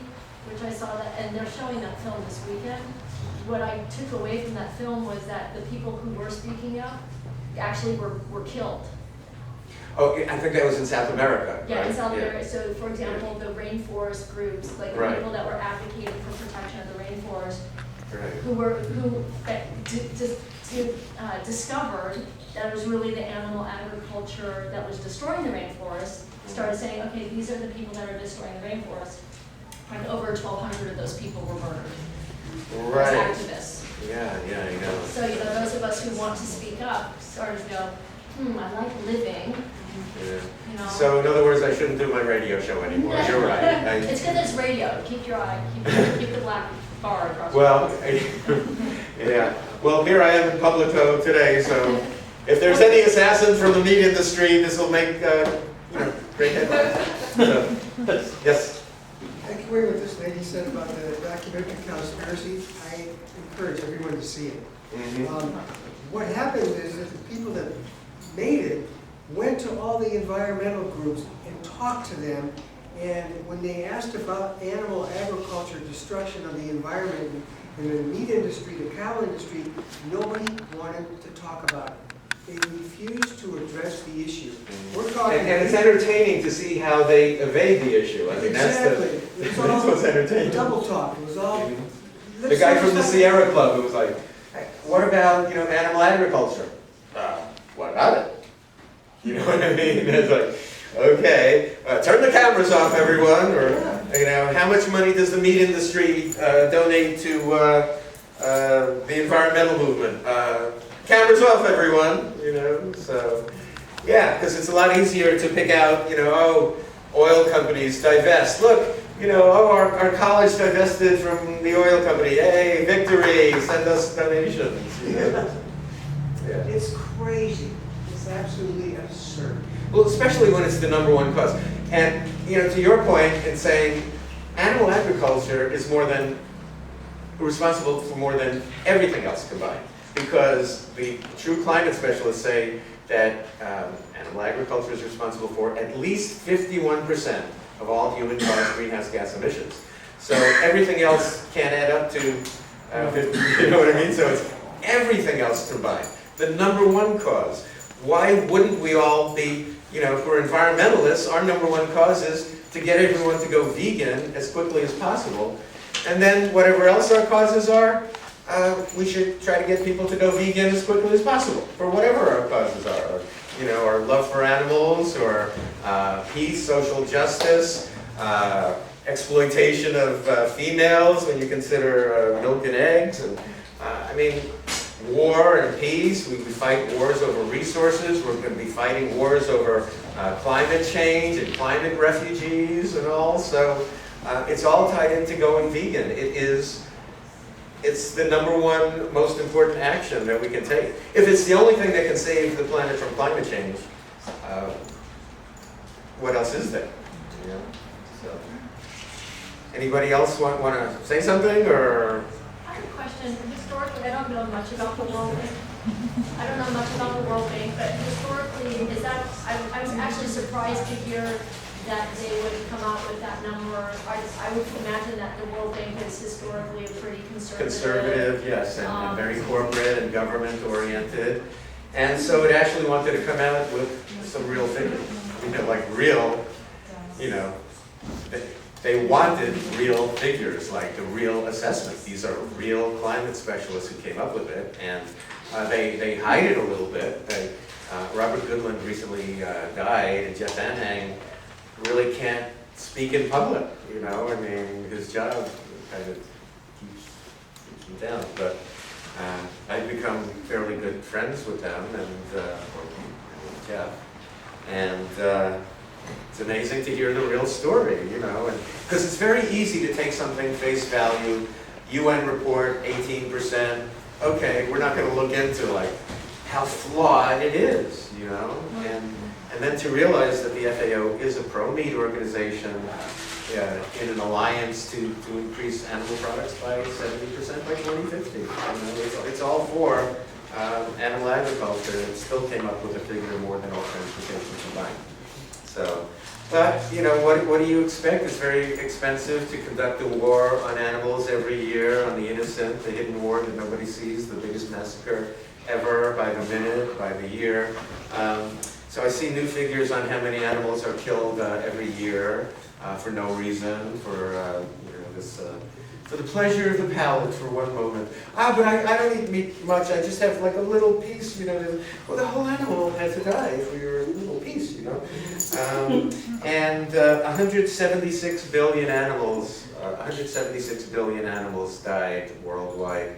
which I saw that, and they're showing that film this weekend. What I took away from that film was that the people who were speaking up actually were killed. Oh, I think that was in South America. Yeah, right? in South America. So, for example, the rainforest groups, like the Right. people that were advocating for protection of the rainforest, Right. who discovered that it was really the animal agriculture that was destroying the rainforest, started saying, okay, these are the people that are destroying the rainforest. Like over 1,200 of those people were murdered. Right. As activists. Yeah, I know. So, you know, those of us who want to speak up started to go, I like living, Yeah. you know. So in other words, I shouldn't do my radio show anymore. You're right. It's good as radio. Keep your eye, keep the black bar across. Well, yeah. Well, here I am in Publico today, so if there's any assassin from the meat industry, this will make you know, great headlines. So, yes. Echoing what this lady said about the documentary Cowspiracy, I encourage everyone to see it. Mm-hmm. What happened is that the people that made it went to all the environmental groups and talked to them, and when they asked about animal agriculture, destruction of the environment, in the meat industry, the cow industry, nobody wanted to talk about it. They refused to address the issue. We're talking. And it's entertaining to see how they evade the issue. I mean, Exactly. that's what's entertaining. Double talk. It was all. The guy from the Sierra Club who was like, hey, what about, you know, animal agriculture? What about it? You know what I mean? It's like, okay, turn the cameras off, everyone, or, you know, how much money does the meat industry donate to the environmental movement? Cameras off, everyone, you know, so, yeah, because it's a lot easier to pick out, you know, oh, oil companies divest. Look, you know, oh, our college divested from the oil company. Hey, victory, send us donations. You know? Yeah. It's crazy. It's absolutely absurd. Well, especially when it's the #1 cause. And, you know, to your point in saying animal agriculture is responsible for more than everything else combined. Because the true climate specialists say that animal agriculture is responsible for at least 51% of all human-caused greenhouse gas emissions. So everything else can't add up to 50, you know what I mean? So it's everything else combined. The #1 cause. Why wouldn't we all be, you know, if we're environmentalists, our #1 cause is to get everyone to go vegan as quickly as possible. And then whatever else our causes are, we should try to get people to go vegan as quickly as possible, for whatever our causes are. Or, you know, our love for animals, or peace, social justice, exploitation of females when you consider milk and eggs. And, I mean, war and peace. We fight wars over resources. We're going to be fighting wars over climate change and climate refugees and all. So it's all tied into going vegan. It's the #1 most important action that we can take. If it's the only thing that can save the planet from climate change, what else is there? You know? So, anybody else want to say something, or? I have a question. Historically, I don't know much about the World Bank. I don't know much about the World Bank, but historically, is that, I was actually surprised to hear that they would come out with that number. I would imagine that the World Bank is historically a pretty Conservative, yes, and very corporate and government-oriented. And so it actually wanted to come out with some real figures. You know, like real, you know, they wanted real figures, like the real assessment. These are real climate specialists who came up with it, and they hide it a little bit. Robert Goodland recently died, and Jeff Van Hang really can't speak in public, you know. I mean, his job kind of keeps him down. But I've become fairly good friends with them, and with Jeff. And it's amazing to hear the real story, you know. Because it's very easy to take something face value. UN report, 18%. Okay, we're not going to look into like how flawed it is, you know. And then to realize that the FAO is a pro-meat organization in an alliance to increase animal products by 70% by 2050. You know, it's all for animal agriculture. It still came up with a figure more than all transportation combined. So, but you know, what do you expect? It's very expensive to conduct a war on animals every year, on the innocent, the hidden war that nobody sees, the biggest massacre ever, by the minute, by the year. So I see new figures on how many animals are killed every year for no reason, for you know, this, for the pleasure of the palate for one moment. But I don't eat meat much. I just have like a little piece, you know. Well, the whole animal had to die for your little piece, you know. And 176 billion animals, 176 billion animals died worldwide.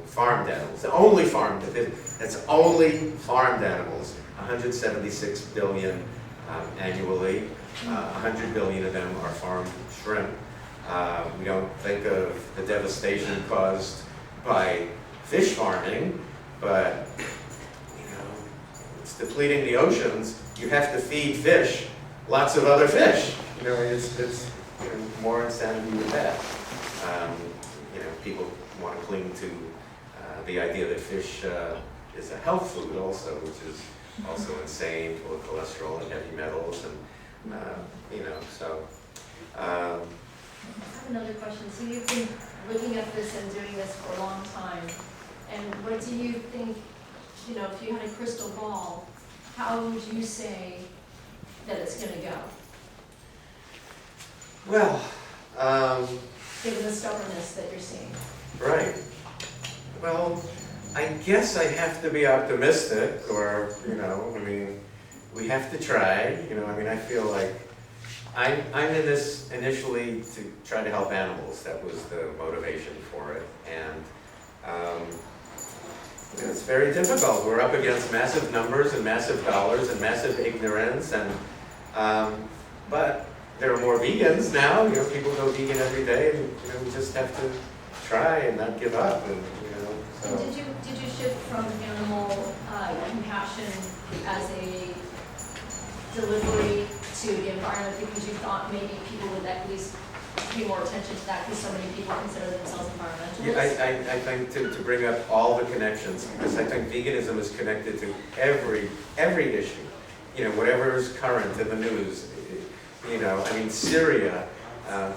Farmed animals, only farmed. That's only farmed animals. 176 billion annually. 100 billion of them are farmed shrimp. We don't think of the devastation caused by fish farming, but you know, it's depleting the oceans. You have to feed fish lots of other fish. You know, it's you know, more insanity with that. You know, people want to cling to the idea that fish is a health food also, which is also insane, full of cholesterol and heavy metals, and you know, so. I have another question. So you've been looking at this and doing this for a long time, and what do you think, you know, if you had a crystal ball, how would you say that it's going to go? Well, Given the stubbornness that you're seeing. right. Well, I guess I have to be optimistic, or, you know, I mean, we have to try, you know. I mean, I feel like I'm in this initially to try to help animals. That was the motivation for it. And you know, it's very difficult. We're up against massive numbers and massive dollars and massive ignorance, and but there are more vegans now. You know, people go vegan every day, and you know, we just have to try and not give up. And you know, so. And did you shift from animal compassion as a delivery to the environment because you thought maybe people would at least pay more attention to that because so many people consider themselves environmentalists? Yeah, I think to bring up all the connections, because I think veganism is connected to every issue. You know, whatever is current in the news. You know, I mean, Syria,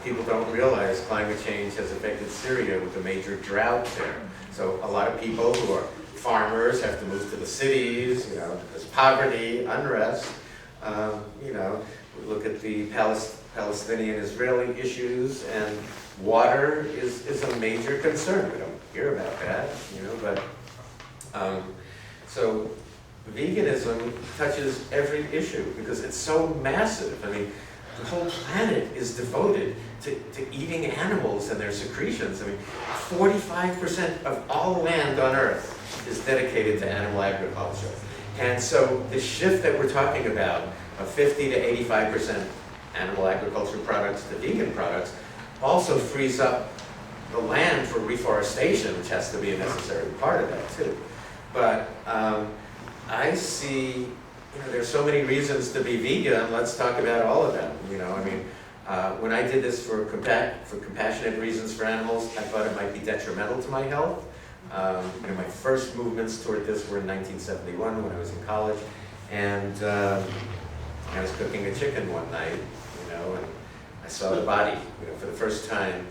people don't realize climate change has affected Syria with a major drought there. So a lot of people who are farmers have to move to the cities, you know, there's poverty, unrest. You know, we look at the Palestinian-Israeli issues, and water is a major concern. We don't hear about that, you know, but so veganism touches every issue because it's so massive. I mean, the whole planet is devoted to eating animals and their secretions. I mean, 45% of all land on Earth is dedicated to animal agriculture. And so the shift that we're talking about of 50 to 85% animal agriculture products to vegan products also frees up the land for reforestation, which has to be a necessary part of that too. But I see, you know, there's so many reasons to be vegan. Let's talk about all of them. You know, I mean, when I did this for compassionate reasons for animals, I thought it might be detrimental to my health. You know, my first movements toward this were in 1971 when I was in college, and I was cooking a chicken one night, you know, and I saw the body. You know, for the first time,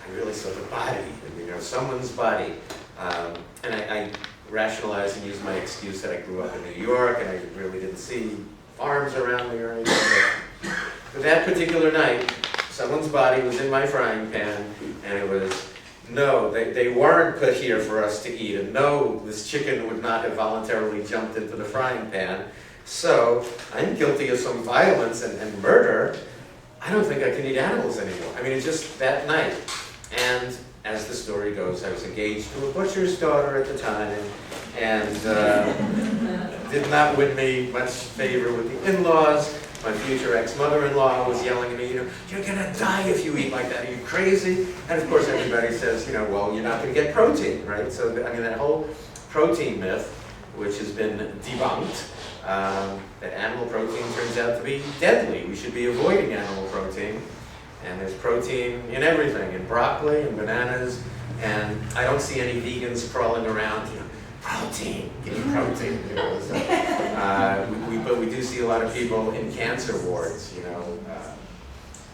I really saw the body, you know, someone's body, and I rationalized and used my excuse that I grew up in New York and I really didn't see farms around me or anything. But that particular night, someone's body was in my frying pan, and it was, no, they weren't put here for us to eat, and no, this chicken would not have voluntarily jumped into the frying pan. So I'm guilty of some violence and murder. I don't think I can eat animals anymore. I mean, it's just that night. And as the story goes, I was engaged to a butcher's daughter at the time, and did not win me much favor with the in-laws. My future ex-mother-in-law was yelling at me, you know, you're gonna die if you eat like that, are you crazy? And of course everybody says, you know, well, you're not gonna get protein, right? So, I mean, that whole protein myth, which has been debunked, that animal protein turns out to be deadly. We should be avoiding animal protein. And there's protein in everything, in broccoli and bananas, and I don't see any vegans crawling around, you know, protein, give me protein, you know. So, but we do see a lot of people in cancer wards, you know,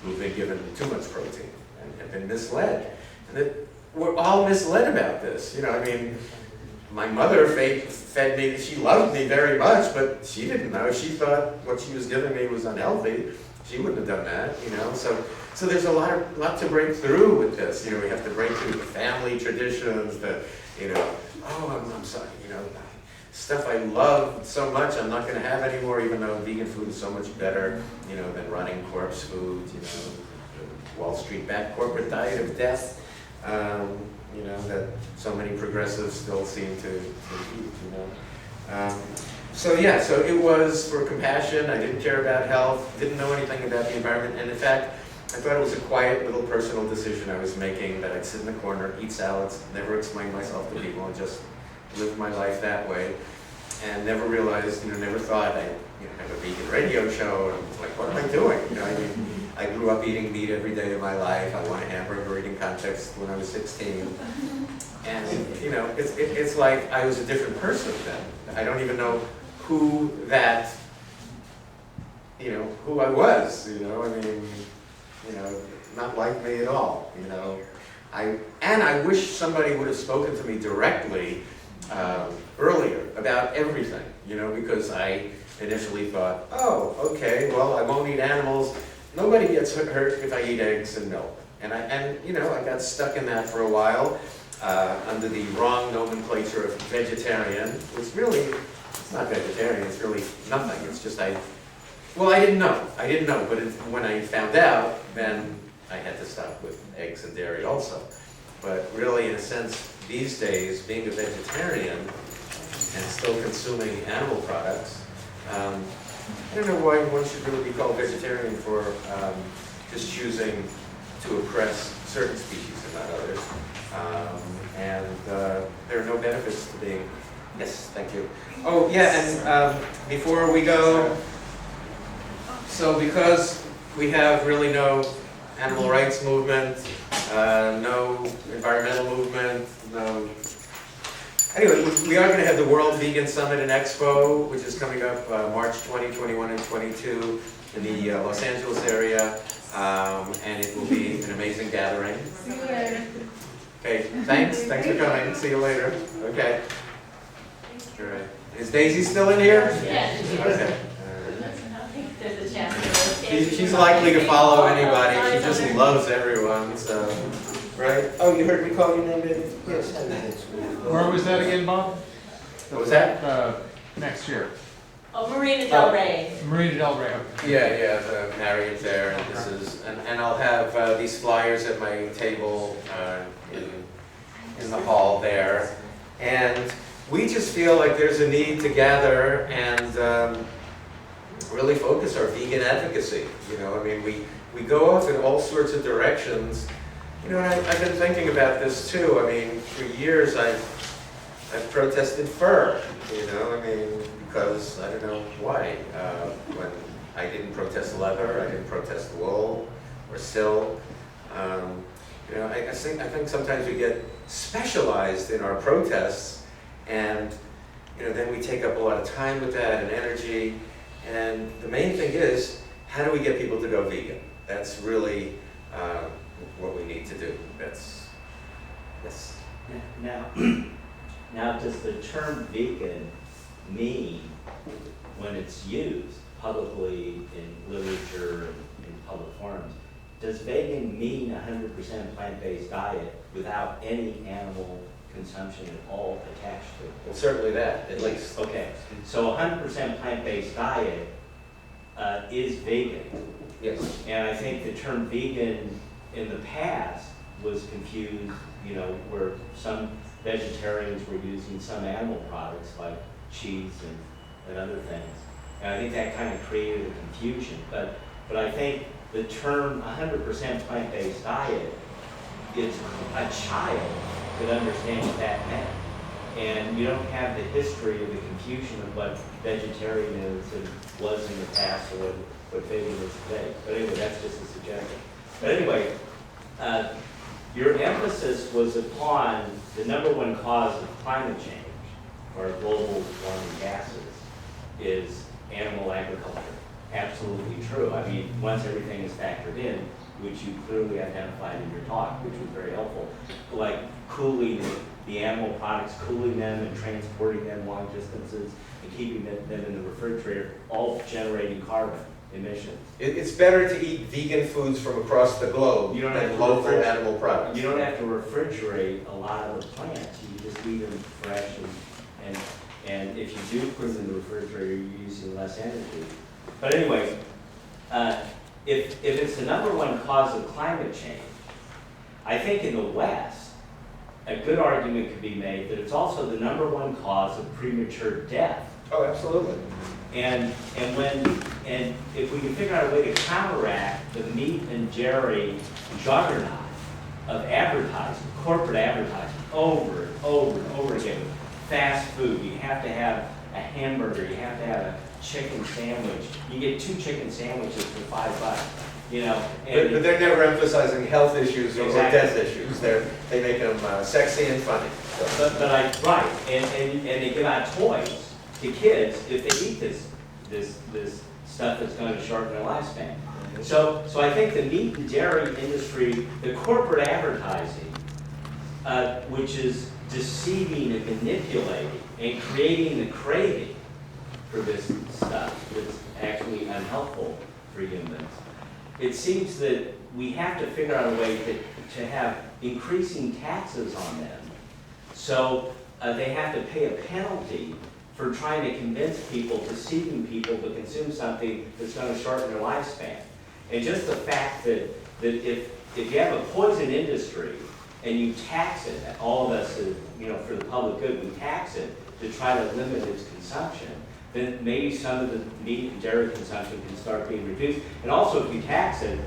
who've been given too much protein and have been misled. And that we're all misled about this, you know. I mean, my mother fed me, she loved me very much, but she didn't know. She thought what she was giving me was unhealthy. She wouldn't have done that, you know. So there's a lot to break through with this. You know, we have to break through the family traditions, the, you know, oh, I'm sorry, you know, stuff I love so much I'm not going to have anymore, even though vegan food is so much better, you know, than running corpse food, you know, the Wall Street backed corporate diet of death, you know, that so many progressives still seem to eat, you know. So yeah, so it was for compassion. I didn't care about health, didn't know anything about the environment, and in fact, I thought it was a quiet little personal decision I was making, that I'd sit in the corner, eat salads, never explain myself to people, and just live my life that way, and never realized, you know, never thought I'd, you know, have a vegan radio show, and I was like, what am I doing? You know, I mean, I grew up eating meat every day of my life. I won a hamburger eating contest when I was 16. And, you know, it's like I was a different person then. I don't even know who that, you know, who I was, you know, I mean, you know, not like me at all, you know. I wish somebody would have spoken to me directly earlier about everything, you know, because I initially thought, oh, okay, well, I won't eat animals. Nobody gets hurt if I eat eggs and milk. And you know, I got stuck in that for a while under the wrong nomenclature of vegetarian. It's really, it's not vegetarian, it's really nothing. It's just well, I didn't know, but when I found out, then I had to stop with eggs and dairy also. But really, in a sense, these days, being a vegetarian and still consuming animal products, I don't know why one should really be called vegetarian for just choosing to oppress certain species and not others. And there are no benefits to being, yes, thank you. Oh, yeah, and before we go, so because we have really no animal rights movement, no environmental movement, no... Anyway, we are going to have the World Vegan Summit and Expo, which is coming up March 20, 21, and 22 in the Los Angeles area, and it will be an amazing gathering. See you later. Okay, thanks for coming. See you later. Okay. All right. Is Daisy still in here? Yeah. Okay. I think there's a chance. she's likely to follow anybody. She just loves everyone, so, right? Oh, you heard me call your name, baby? Yes. Where was that again, Bob? What was that? Next year. Oh, Marina Del Rey. Marina Del Rey, okay. Yeah, the Marriott's there, and this is, and I'll have these flyers at my table in the hall there. And we just feel like there's a need to gather and really focus our vegan advocacy. You know, I mean, we go off in all sorts of directions. You know, and I've been thinking about this too. I mean, for years I've protested fur, you know, I mean, because I don't know why. When I didn't protest leather, I didn't protest wool or silk. You know, I think sometimes we get specialized in our protests, and you know, then we take up a lot of time with that and energy. And the main thing is, how do we get people to go vegan? That's really what we need to do. That's yes. Now, does the term vegan mean, when it's used publicly in literature and in public forums, does vegan mean 100% plant-based diet without any animal consumption at all attached to it? Well, certainly that, at least. Okay, so 100% plant-based diet is vegan. Yes. And I think the term vegan in the past was confused, you know, where some vegetarians were using some animal products like cheese and other things. And I think that kind of created a confusion. But I think the term 100% plant-based diet, is a child could understand what that meant. And you don't have the history of the confusion of what vegetarian is and was in the past or what vegan is today. But anyway, that's just a suggestion. But anyway, your emphasis was upon the #1 cause of climate change, or global warming gases, is animal agriculture. Absolutely true. I mean, once everything is factored in, which you clearly identified in your talk, which was very helpful, like cooling the animal products, cooling them and transporting them long distances and keeping them in the refrigerator, all generating carbon emissions. It's better to eat vegan foods from across the globe You don't have than to local refrigerate. animal products. You don't have to refrigerate a lot of the plants. You just eat them fresh, and if you do put them in the refrigerator, you're using less energy. But anyway, if it's the #1 cause of climate change, I think in the West, a good argument could be made that it's also the #1 cause of premature death. Oh, absolutely. And if we can figure out a way to counteract the meat and dairy juggernaut of advertising, corporate advertising, over and over and over again, fast food, you have to have a hamburger, you have to have a chicken sandwich. You get 2 chicken sandwiches for $5, you know. And But they're never emphasizing health issues or Exactly. death issues. They make them sexy and funny. So. Right, and they give out toys to kids if they eat this stuff that's going to shorten their lifespan. So I think the meat and dairy industry, the corporate advertising, which is deceiving and manipulating and creating the craving for this stuff that's actually unhelpful for humans. It seems that we have to figure out a way to have increasing taxes on them. So they have to pay a penalty for trying to convince people, deceiving people to consume something that's going to shorten their lifespan. And just the fact that if you have a poison industry and you tax it, all of us, you know, for the public good, we tax it to try to limit its consumption, then maybe some of the meat and dairy consumption can start being reduced. And also, if you tax it,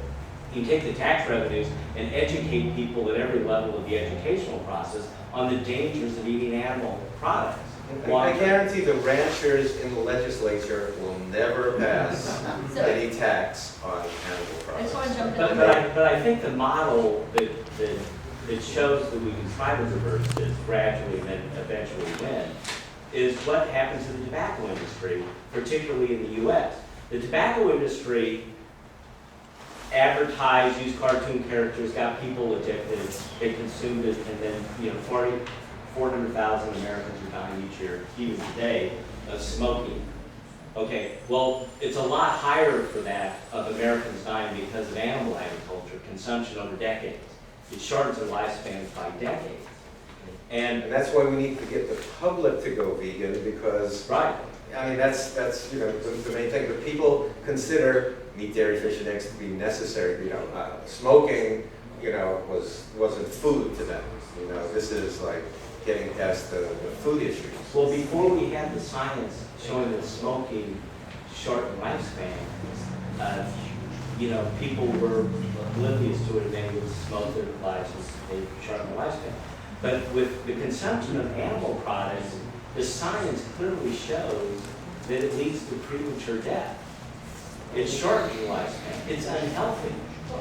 you take the tax revenues and educate people at every level of the educational process on the dangers of eating animal products. I guarantee the ranchers in the legislature will never pass any tax on animal I just want products. to jump in. But I think the model that shows that we can try to reverse this gradually and then eventually win is what happens in the tobacco industry, particularly in the U.S. The tobacco industry advertised, used cartoon characters, got people addicted, they consumed it, and then 400,000 Americans are dying each year, even today, of smoking. Okay, well, it's a lot higher for that of Americans dying because of animal agriculture, consumption over decades. It shortens their lifespans by decades. And that's why we need to get the public to go vegan, because, Right. I mean, that's you know, the main thing. But people consider meat, dairy, fish, and eggs to be necessary. You know, smoking, you know, wasn't food to them. You know, this is like getting past the food issues. Well, before we had the science showing that smoking shortened lifespan, you know, people were oblivious to it, and they would smoke their lives and they shortened their lifespan. But with the consumption of animal products, the science clearly shows that it leads to premature death. It shortens your lifespan. It's unhealthy.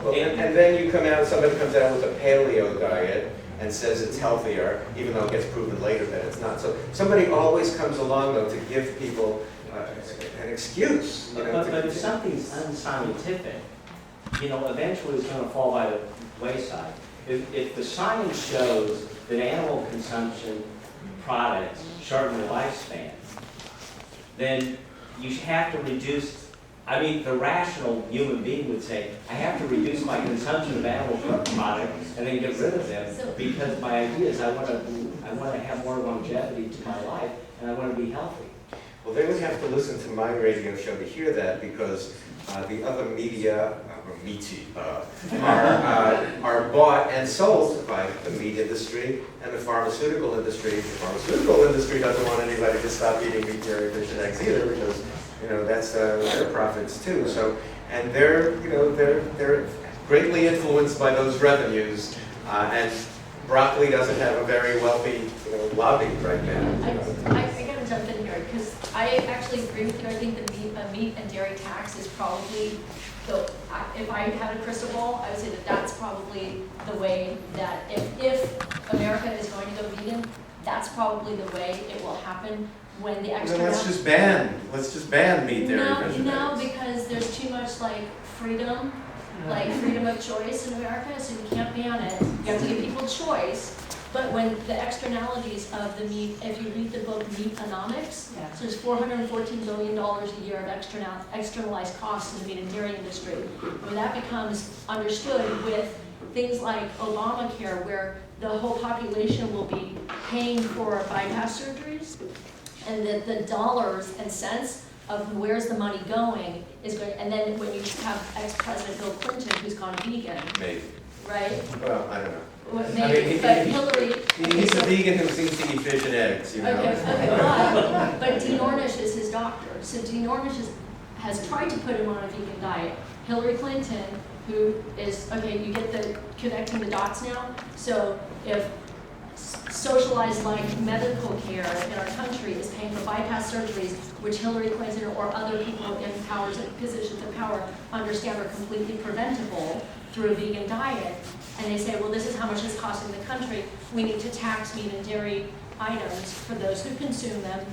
Well, and then you come out, somebody comes out with a paleo diet and says it's healthier, even though it gets proven later that it's not. So somebody always comes along, though, to give people an excuse. You know, But if something's unscientific, you know, eventually it's going to fall by the wayside. If the science shows that animal consumption products shorten their lifespan, then you have to reduce. I mean, the rational human being would say, I have to reduce my consumption of animal products and then get rid of them, because my idea is I want to have more longevity to my life and I want to be healthy. Well, they would have to listen to my radio show to hear that, because the other media are bought and sold by the meat industry and the pharmaceutical industry. The pharmaceutical industry doesn't want anybody to stop eating meat, dairy, fish, and eggs either, because you know that's their profits too. So, and they're greatly influenced by those revenues, and broccoli doesn't have a very wealthy lobby right now. I gotta jump in here, because I actually agree with you. I think the meat and dairy tax is probably, if I had a crystal ball, I would say that that's probably the way that if America is going to go vegan, that's probably the way it will happen when the extra. Well, let's just ban meat, dairy, fish, and No, eggs. because there's too much freedom of choice in America, so you can't ban it. You have to give people choice. But when the externalities of the meat, if you read the book Meatonomics, Yeah. so there's $414 billion a year of externalized costs in the meat and dairy industry. When that becomes understood with things like Obamacare, where the whole population will be paying for bypass surgeries, and that the dollars and cents of where's the money going is going, and then when you have ex-President Bill Clinton, who's gone vegan, Maybe. right? Well, I don't know. Maybe, but Hillary. He's a vegan who seems to eat fish and eggs, you know. Okay, but Dean Ornish is his doctor. So Dean Ornish has tried to put him on a vegan diet. Hillary Clinton, who is, okay, you get the connecting the dots now. So if socialized medical care in our country is paying for bypass surgeries, which Hillary Clinton or other people in positions of power understand are completely preventable through a vegan diet, and they say, well, this is how much it's costing the country, we need to tax meat and dairy items for those who consume them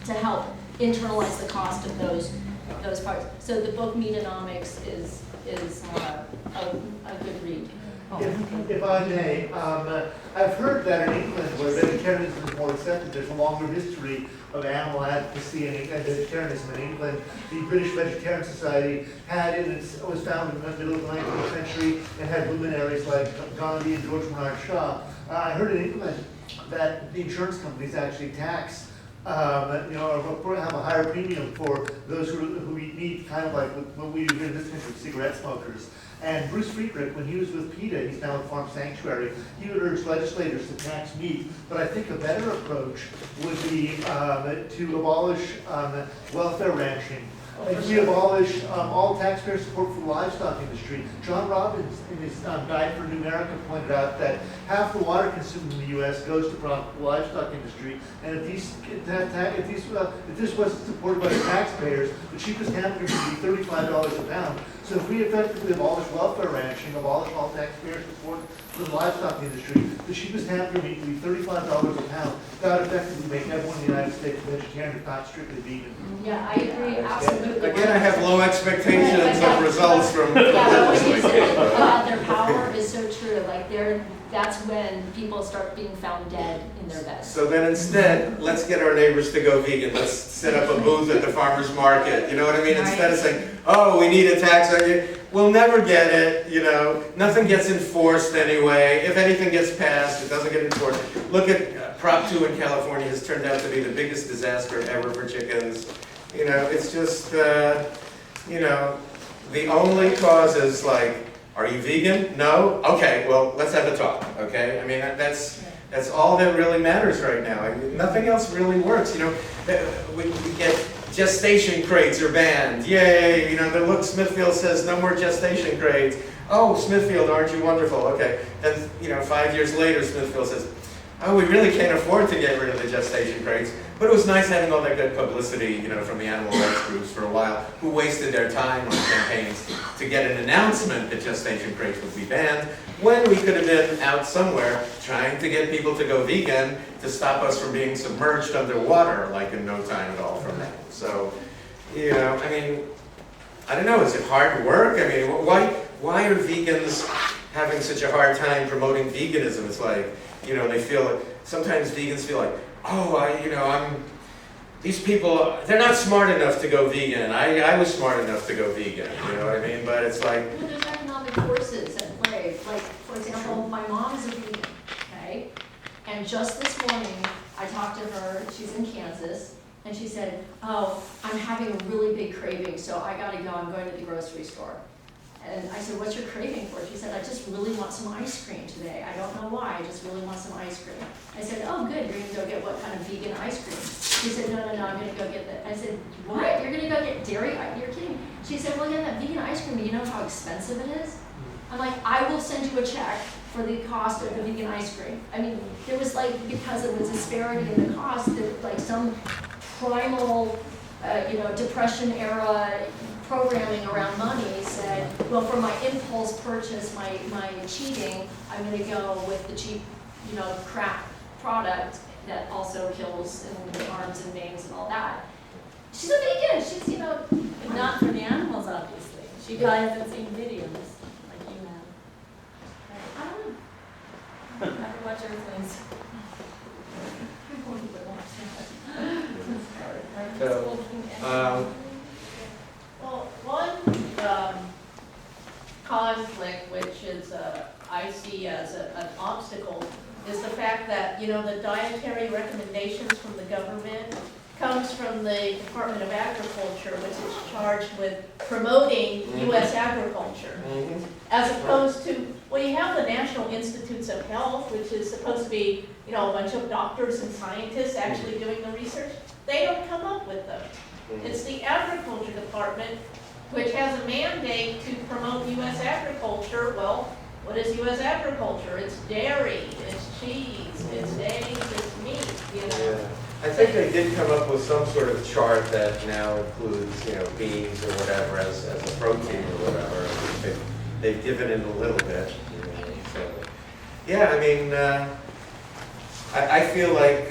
to help internalize the cost of those parts. So the book Meatonomics is a good read. If I may, I've heard that in England, where vegetarianism is more accepted, there's a longer history of animal advocacy and vegetarianism in England. The British Vegetarian Society was founded in the middle of the 19th century and had luminaries like Gandhi and George Bernard Shaw. I heard in England that the insurance companies actually tax, or have a higher premium for those who eat meat, kind of like what we do here in this country with cigarette smokers. And Bruce Friedrich, when he was with PETA, he's now with Farm Sanctuary, he would urge legislators to tax meat. But I think a better approach would be to abolish welfare ranching. If we abolish all taxpayer support for the livestock industry, John Robbins, in his Guide for New America, pointed out that half the water consumed in the U.S. goes to the livestock industry, and if this wasn't supported by the taxpayers, the cheapest hamburger would be $35 a pound. So So if we effectively abolish welfare ranching, abolish all taxpayer support for the livestock industry, the cheapest hamburger meat would be $35 a pound. That would effectively make everyone in the United States vegetarian, if not strictly vegan. Yeah, I agree, absolutely. Again, I have low expectations of results from Yeah, what you said legislators. about their power is so true, like that's when people start being found dead in their beds. So then instead, let's get our neighbors to go vegan. Let's set up a booth at the farmer's market. You know what I mean? Instead of saying, oh, we need a tax on you, we'll never get it, you know. Nothing gets enforced anyway. If anything gets passed, it doesn't get enforced. Look at Prop 2 in California has turned out to be the biggest disaster ever for chickens. You know, it's just, you know, the only cause is like, are you vegan? No? Okay, well, let's have a talk, okay? I mean, that's all that really matters right now. I mean, nothing else really works, you know. We get gestation crates are banned. Yay, you know, look, Smithfield says no more gestation crates. Oh, Smithfield, aren't you wonderful? Okay, then, you know, 5 years later, Smithfield says, oh, we really can't afford to get rid of the gestation crates. But it was nice having all that good publicity, you know, from the animal rights groups for a while, who wasted their time on campaigns to get an announcement that gestation crates would be banned, when we could have been out somewhere trying to get people to go vegan to stop us from being submerged underwater, like in no time at all from that. So, you know, I mean, I don't know, is it hard work? I mean, why are vegans having such a hard time promoting veganism? It's like, you know, they feel like, sometimes vegans feel like, oh, these people, they're not smart enough to go vegan. I was smart enough to go vegan, you know what I mean? But it's like... Well, there's economic forces at play. Like, for example, my mom is a vegan, okay? And just this morning, I talked to her, she's in Kansas, and she said, oh, I'm having a really big craving, so I gotta go, I'm going to the grocery store. And I said, what's your craving for? She said, I just really want some ice cream today. I don't know why, I just really want some ice cream. I said, oh, good, you're gonna go get what kind of vegan ice cream? She said, no, I'm gonna go get that. I said, what? You're gonna go get dairy? You're kidding. She said, well, yeah, that vegan ice cream, do you know how expensive it is? I'm like, I will send you a check for the cost of the vegan ice cream. I mean, there was like, because of the disparity in the cost, that like some primal, Depression era programming around money said, well, for my impulse purchase, my cheating, I'm going to go with the cheap, crap product that also kills and harms and maims and all that. She's a vegan. She's, But not for the animals, obviously. She probably hasn't seen videos like you have. I don't know. Never watch Earthlings. So, Well, one conflict, which is I see as an obstacle, is the fact that, the dietary recommendations from the government comes from the Department of Agriculture, which is charged with promoting U.S. agriculture, as opposed to, well, you have the National Institutes of Health, which is supposed to be, a bunch of doctors and scientists actually doing the research. They don't come up with them. It's the Agriculture Department, which has a mandate to promote U.S. agriculture. Well, what is U.S. agriculture? It's dairy, it's cheese, it's eggs, it's meat, Yeah. I think they did come up with some sort of chart that now includes, beans or whatever as a protein or whatever. I think they've given it a little bit. So, yeah, I mean, I feel like,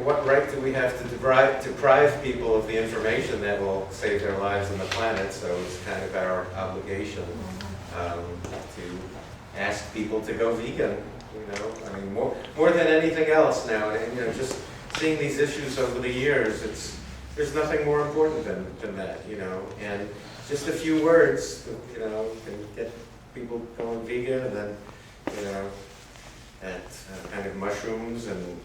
what right do we have to deprive people of the information that will save their lives and the planet? So it's kind of our obligation to ask people to go vegan. I mean, more than anything else now, and just seeing these issues over the years, there's nothing more important than that, and just a few words, can get people going vegan, and then, that kind of mushrooms, and,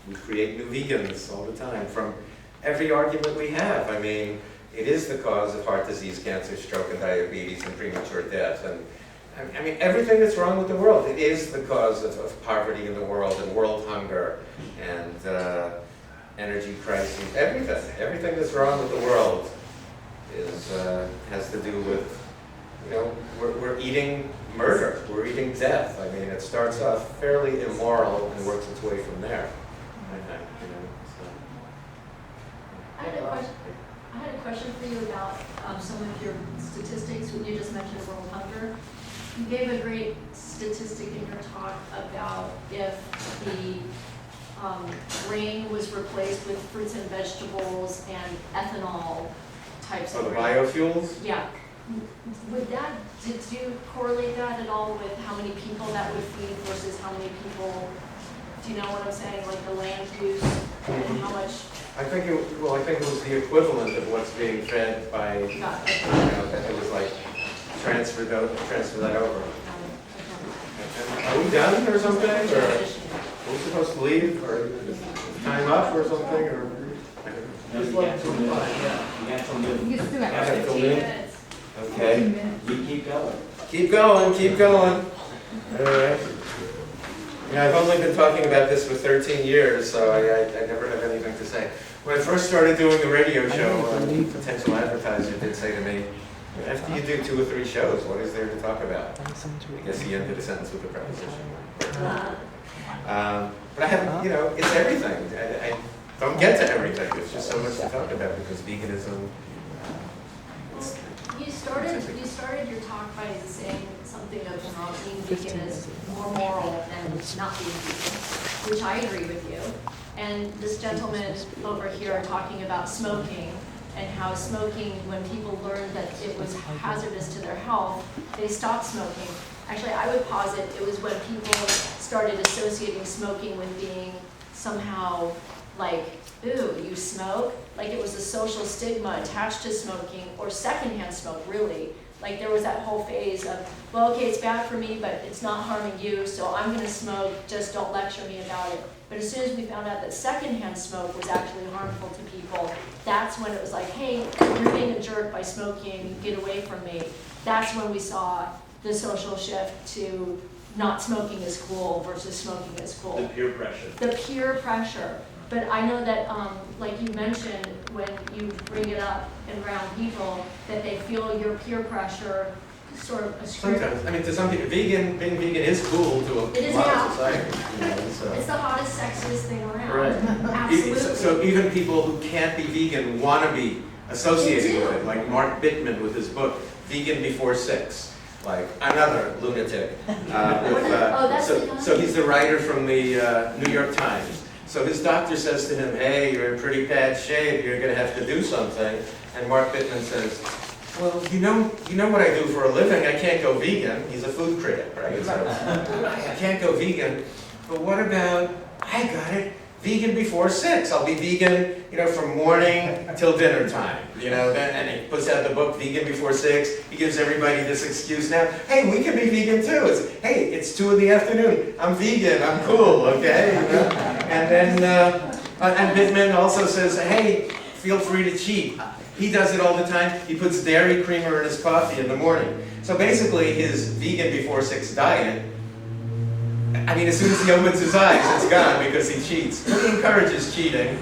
we create new vegans all the time from every argument we have. I mean, it is the cause of heart disease, cancer, stroke, and diabetes, and premature death, and I mean, everything that's wrong with the world. It is the cause of poverty in the world, and world hunger, and energy crises. Everything that's wrong with the world has to do with, we're eating murder. We're eating death. I mean, it starts off fairly immoral and works its way from there. I had a question. I had a question for you about some of your statistics when you just mentioned World Hunger. You gave a great statistic in your talk about if the grain was replaced with fruits and vegetables and ethanol types So of the grain. biofuels? Yeah. Would that, did you correlate that at all with how many people that would feed versus how many people, do you know what I'm saying, like the land use and how much? I think it was the equivalent of what's being fed by, you know, that it was like transfer that over. Are we done or something, or are we supposed to leave, or is time up or something, or? Just let them do fine, yeah. You got some good. You still I have to leave? Okay. You keep going. Keep going, keep going. All right. Yeah, I've only been talking about this for 13 years, so I never have anything to say. When I first started doing the radio show, a potential advertiser did say to me, after you do 2 or 3 shows, what is there to talk about? I guess he ended the sentence with a preposition. But I haven't, you know, it's everything. I don't get to everything. There's just so much to talk about because veganism. You started your talk by saying something of being vegan is more moral than not being vegan, which I agree with you. And this gentleman over here talking about smoking and how smoking, when people learned that it was hazardous to their health, they stopped smoking. Actually, I would posit it was when people started associating smoking with being somehow like, ooh, you smoke? Like it was a social stigma attached to smoking, or secondhand smoke, really. Like there was that whole phase of, well, okay, it's bad for me, but it's not harming you, so I'm gonna smoke, just don't lecture me about it. But as soon as we found out that secondhand smoke was actually harmful to people, that's when it was like, hey, you're being a jerk by smoking, get away from me. That's when we saw the social shift to not smoking is cool versus smoking is cool. The peer pressure. The peer pressure. But I know that, like you mentioned, when you bring it up around people, that they feel your peer pressure sort of a script. Sometimes, I mean, to some people, being vegan is cool to a It is lot now. of society. You know, so. It's the hottest, sexiest thing around. Right. Absolutely. So even people who can't be vegan want to be associated They do. with it, like Mark Bittman with his book, Vegan Before 6. Like another lunatic. That's the guy. So he's the writer from the New York Times. So his doctor says to him, hey, you're in pretty bad shape, you're going to have to do something. And Mark Bittman says, well, you know what I do for a living, I can't go vegan. He's a food critic, right? So, I can't go vegan, but what about, I got it, vegan before 6. I'll be vegan, you know, from morning till dinner time. You know, and he puts out the book Vegan Before 6. He gives everybody this excuse now. Hey, we can be vegan too. Hey, it's 2 PM. I'm vegan. I'm cool. Okay. You know? And then and Bittman also says, hey, feel free to cheat. He does it all the time. He puts dairy creamer in his coffee in the morning. So basically, his Vegan Before 6 diet. I mean, as soon as he opens his eyes, it's gone because he cheats. But he encourages cheating,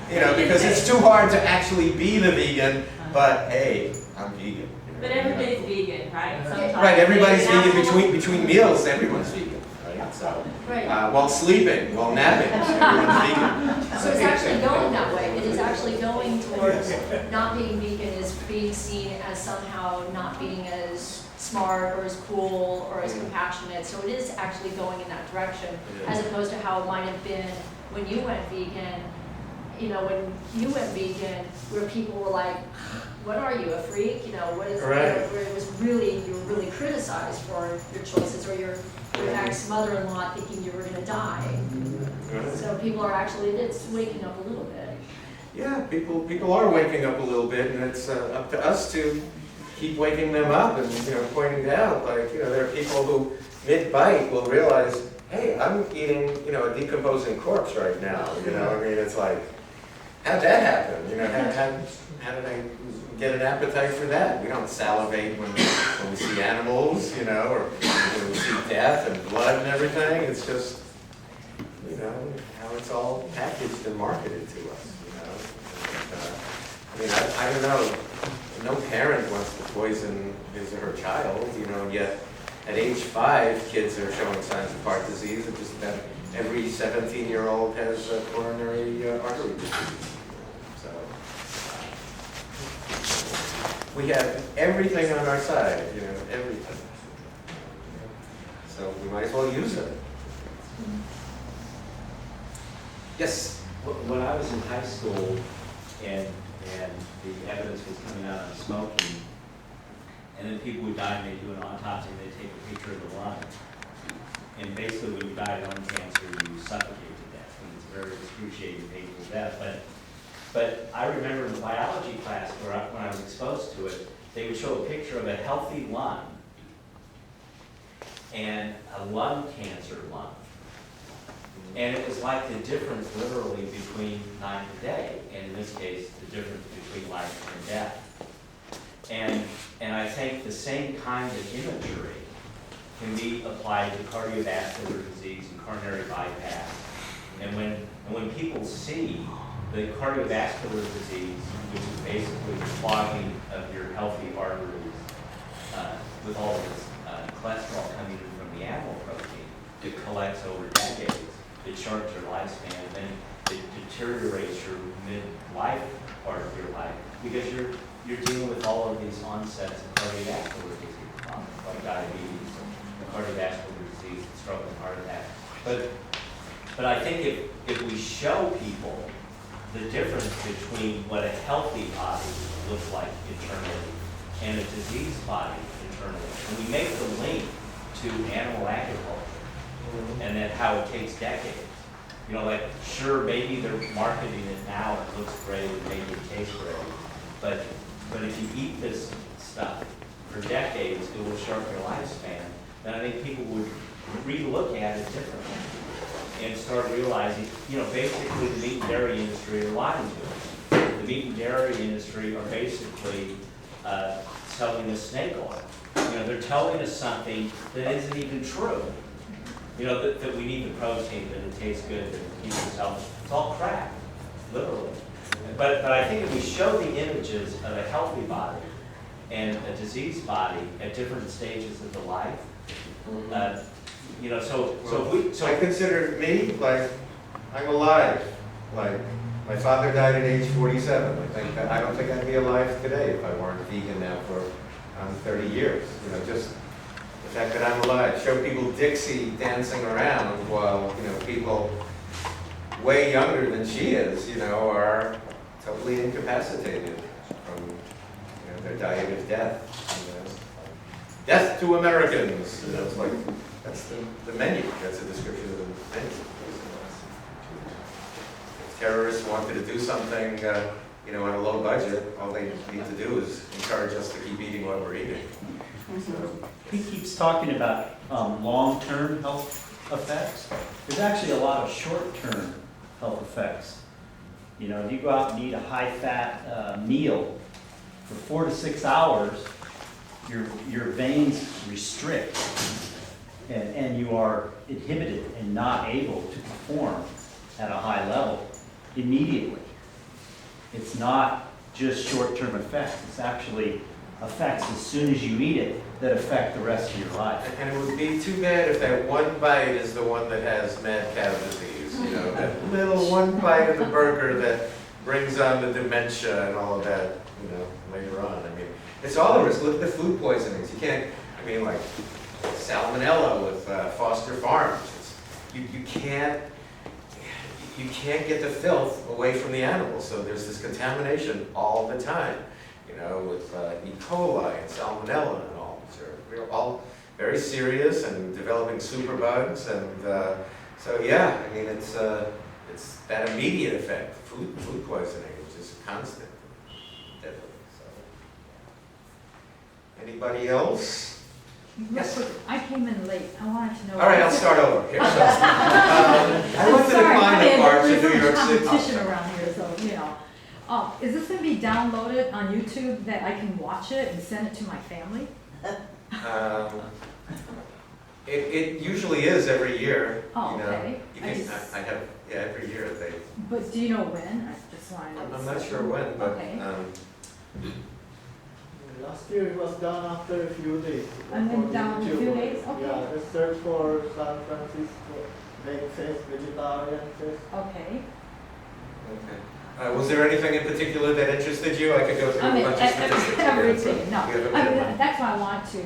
you know, because it's too hard to actually be the vegan, but hey, I'm vegan. But everybody's vegan, right? Sometimes Right, everybody's they eat vegan apples. between meals, everyone's vegan, right? So, Right. while sleeping, while napping, everyone's vegan. So it's actually going that way. It is actually going towards not being vegan is being seen as somehow not being as smart or as cool or as compassionate. So it is actually going in that direction, as opposed to how it might have been when you went vegan. You know, when you went vegan, where people were like, what are you, a freak? You know, what is, Right. where it was really, you were really criticized for your choices, or your ex-mother-in-law thinking you were gonna die. So people are actually, it's waking up a little bit. Yeah, people are waking up a little bit, and it's up to us to keep waking them up and, you know, pointing out, like, you know, there are people who mid-bite will realize, hey, I'm eating, you know, a decomposing corpse right now, you know, I mean, it's like, how'd that happen? You know, how did I get an appetite for that? We don't salivate when we see animals, you know, or when we see death and blood and everything, it's just, you know, how it's all packaged and marketed to us, you know. I mean, I don't know. No parent wants to poison his or her child, you know, yet at age 5, kids are showing signs of heart disease, and just about every 17-year-old has a coronary artery disease. So, we have everything on our side, you know, everything. So we might as well use it. Yes? When I was in high school and the evidence was coming out on smoking, and then people would die and they do an autopsy and they take a picture of the lung. And basically when you die of lung cancer, you suffocate to death. And it's a very excruciating, painful death. But I remember in the biology class when I was exposed to it, they would show a picture of a healthy lung and a lung cancer lung. And it was like the difference literally between night and day, and in this case, the difference between life and death. And I think the same kind of imagery can be applied to cardiovascular disease and coronary bypass. And when people see the cardiovascular disease, which is basically the clogging of your healthy arteries with all this cholesterol coming in from the animal protein, it collects over decades. It shortens your lifespan, and then it deteriorates your mid-life part of your life because you're dealing with all of these onsets of cardiovascular disease, like diabetes, cardiovascular disease, stroke, and heart attack. But I think if we show people the difference between what a healthy body looks like internally and a diseased body internally, and we make the link to animal agriculture, and then how it takes decades. You know, like, sure, maybe they're marketing it now, it looks great, and maybe it tastes great, but if you eat this stuff for decades, it will shorten your lifespan, then I think people would re-look at it differently and start realizing, you know, basically the meat and dairy industry are lying to us. The meat and dairy industry are basically selling us snake oil. You know, they're telling us something that isn't even true. You know, that we need the protein, that it tastes good, that it keeps us healthy. It's all crap, literally. But I think if we show the images of a healthy body and a diseased body at different stages of the life, you know, I consider me like I'm alive. Like my father died at age 47. I don't think I'd be alive today if I weren't vegan now for 30 years. You know, just the fact that I'm alive. Show people Dixie dancing around while, you know, people way younger than she is, you know, are totally incapacitated from, you know, their diet of death. You know. Death to Americans. You know, it's like that's the menu. That's a description of the menu. If terrorists wanted to do something, you know, on a low budget, all they need to do is encourage us to keep eating what we're eating. So, He keeps talking about long-term health effects. There's actually a lot of short-term health effects. You know, if you go out and eat a high-fat meal for 4 to 6 hours, your veins restrict, and you are inhibited and not able to perform at a high level immediately. It's not just short-term effects. It's actually effects as soon as you eat it that affect the rest of your life. and it would be too bad if that one bite is the one that has mad cow disease, you know, that little one bite of the burger that brings on the dementia and all of that, you know, later on. I mean, it's all the risk. Look at the food poisonings. You can't, I mean, like salmonella with Foster Farms. You can't get the filth away from the animals, so there's this contamination all the time, you know, with E. coli and salmonella and all. We're all very serious and developing superbugs, and so yeah, I mean, it's that immediate effect, food poisoning, which is constant, deadly. So. Anybody else? Yes. I came in late. I wanted to know. All right, I'll start over. Here, so, I went to the climate march in New York City. There's competition around here, so, you know. Is this going to be downloaded on YouTube that I can watch it and send it to my family? It usually is every year. Oh, you know. okay. You can, I have, yeah, every year they. But do you know when? I just wanted to know. I'm not sure when, but. Okay. Last year it was done after a few days. And then down in a few days? Okay. Yeah, just search for San Francisco Veg Fest, Vegetarian Fest. Okay. Okay. Was there anything in particular that interested you? I could go through I a mean, bunch of statistics. again, so everything, no. we have a I minute mean, that's why I want to,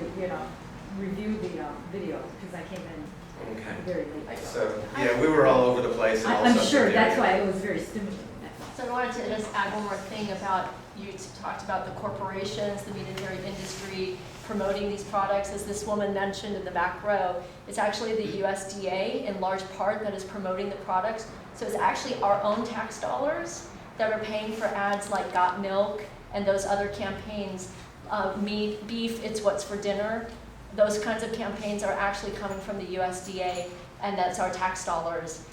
review the video, because I came in left. Okay. very late. So, yeah, we were all over the place and all I'm subject sure, that's area. why it was very stimulating, that's all. So I wanted to just add one more thing about, you talked about the corporations, the meat and dairy industry promoting these products. As this woman mentioned in the back row, it's actually the USDA in large part that is promoting the products. So it's actually our own tax dollars that are paying for ads like Got Milk and those other campaigns. Meat, beef, it's what's for dinner. Those kinds of campaigns are actually coming from the USDA, and that's our tax dollars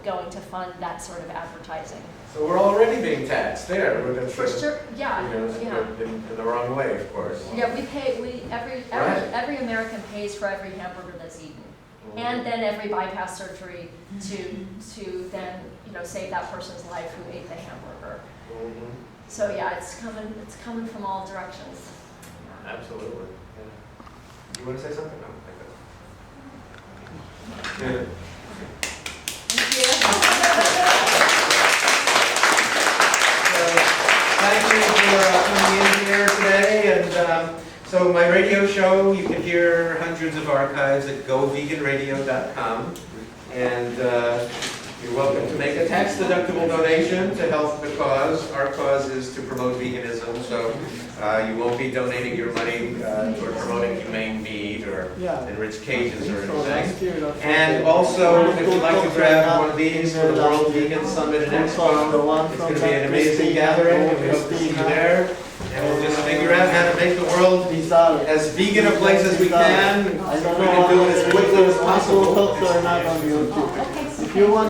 going to fund that sort of advertising. So we're already being taxed there. We're For sure, yeah, yeah. in the wrong way, of course. Yeah, every Right. every American pays for every hamburger that's eaten, and then every bypass surgery to then save that person's life who ate the hamburger. Mhm. So yeah, it's coming from all directions. Absolutely. Yeah. You want to say something? No, okay. Yeah. Thank you for coming in here today. And so my radio show, you can hear hundreds of archives at goveganradio.com. And you're welcome to make a tax-deductible donation to help the cause. Our cause is to promote veganism, so you won't be donating your money toward promoting humane meat or enriched cages or anything. And also, if you'd like to grab one of these for the World Vegan Summit and Expo, it's going to be an amazing gathering, and we hope to see you there. And we'll just figure out how to make the world as vegan a place as we can. We can do it as quickly as possible. Okay. If you want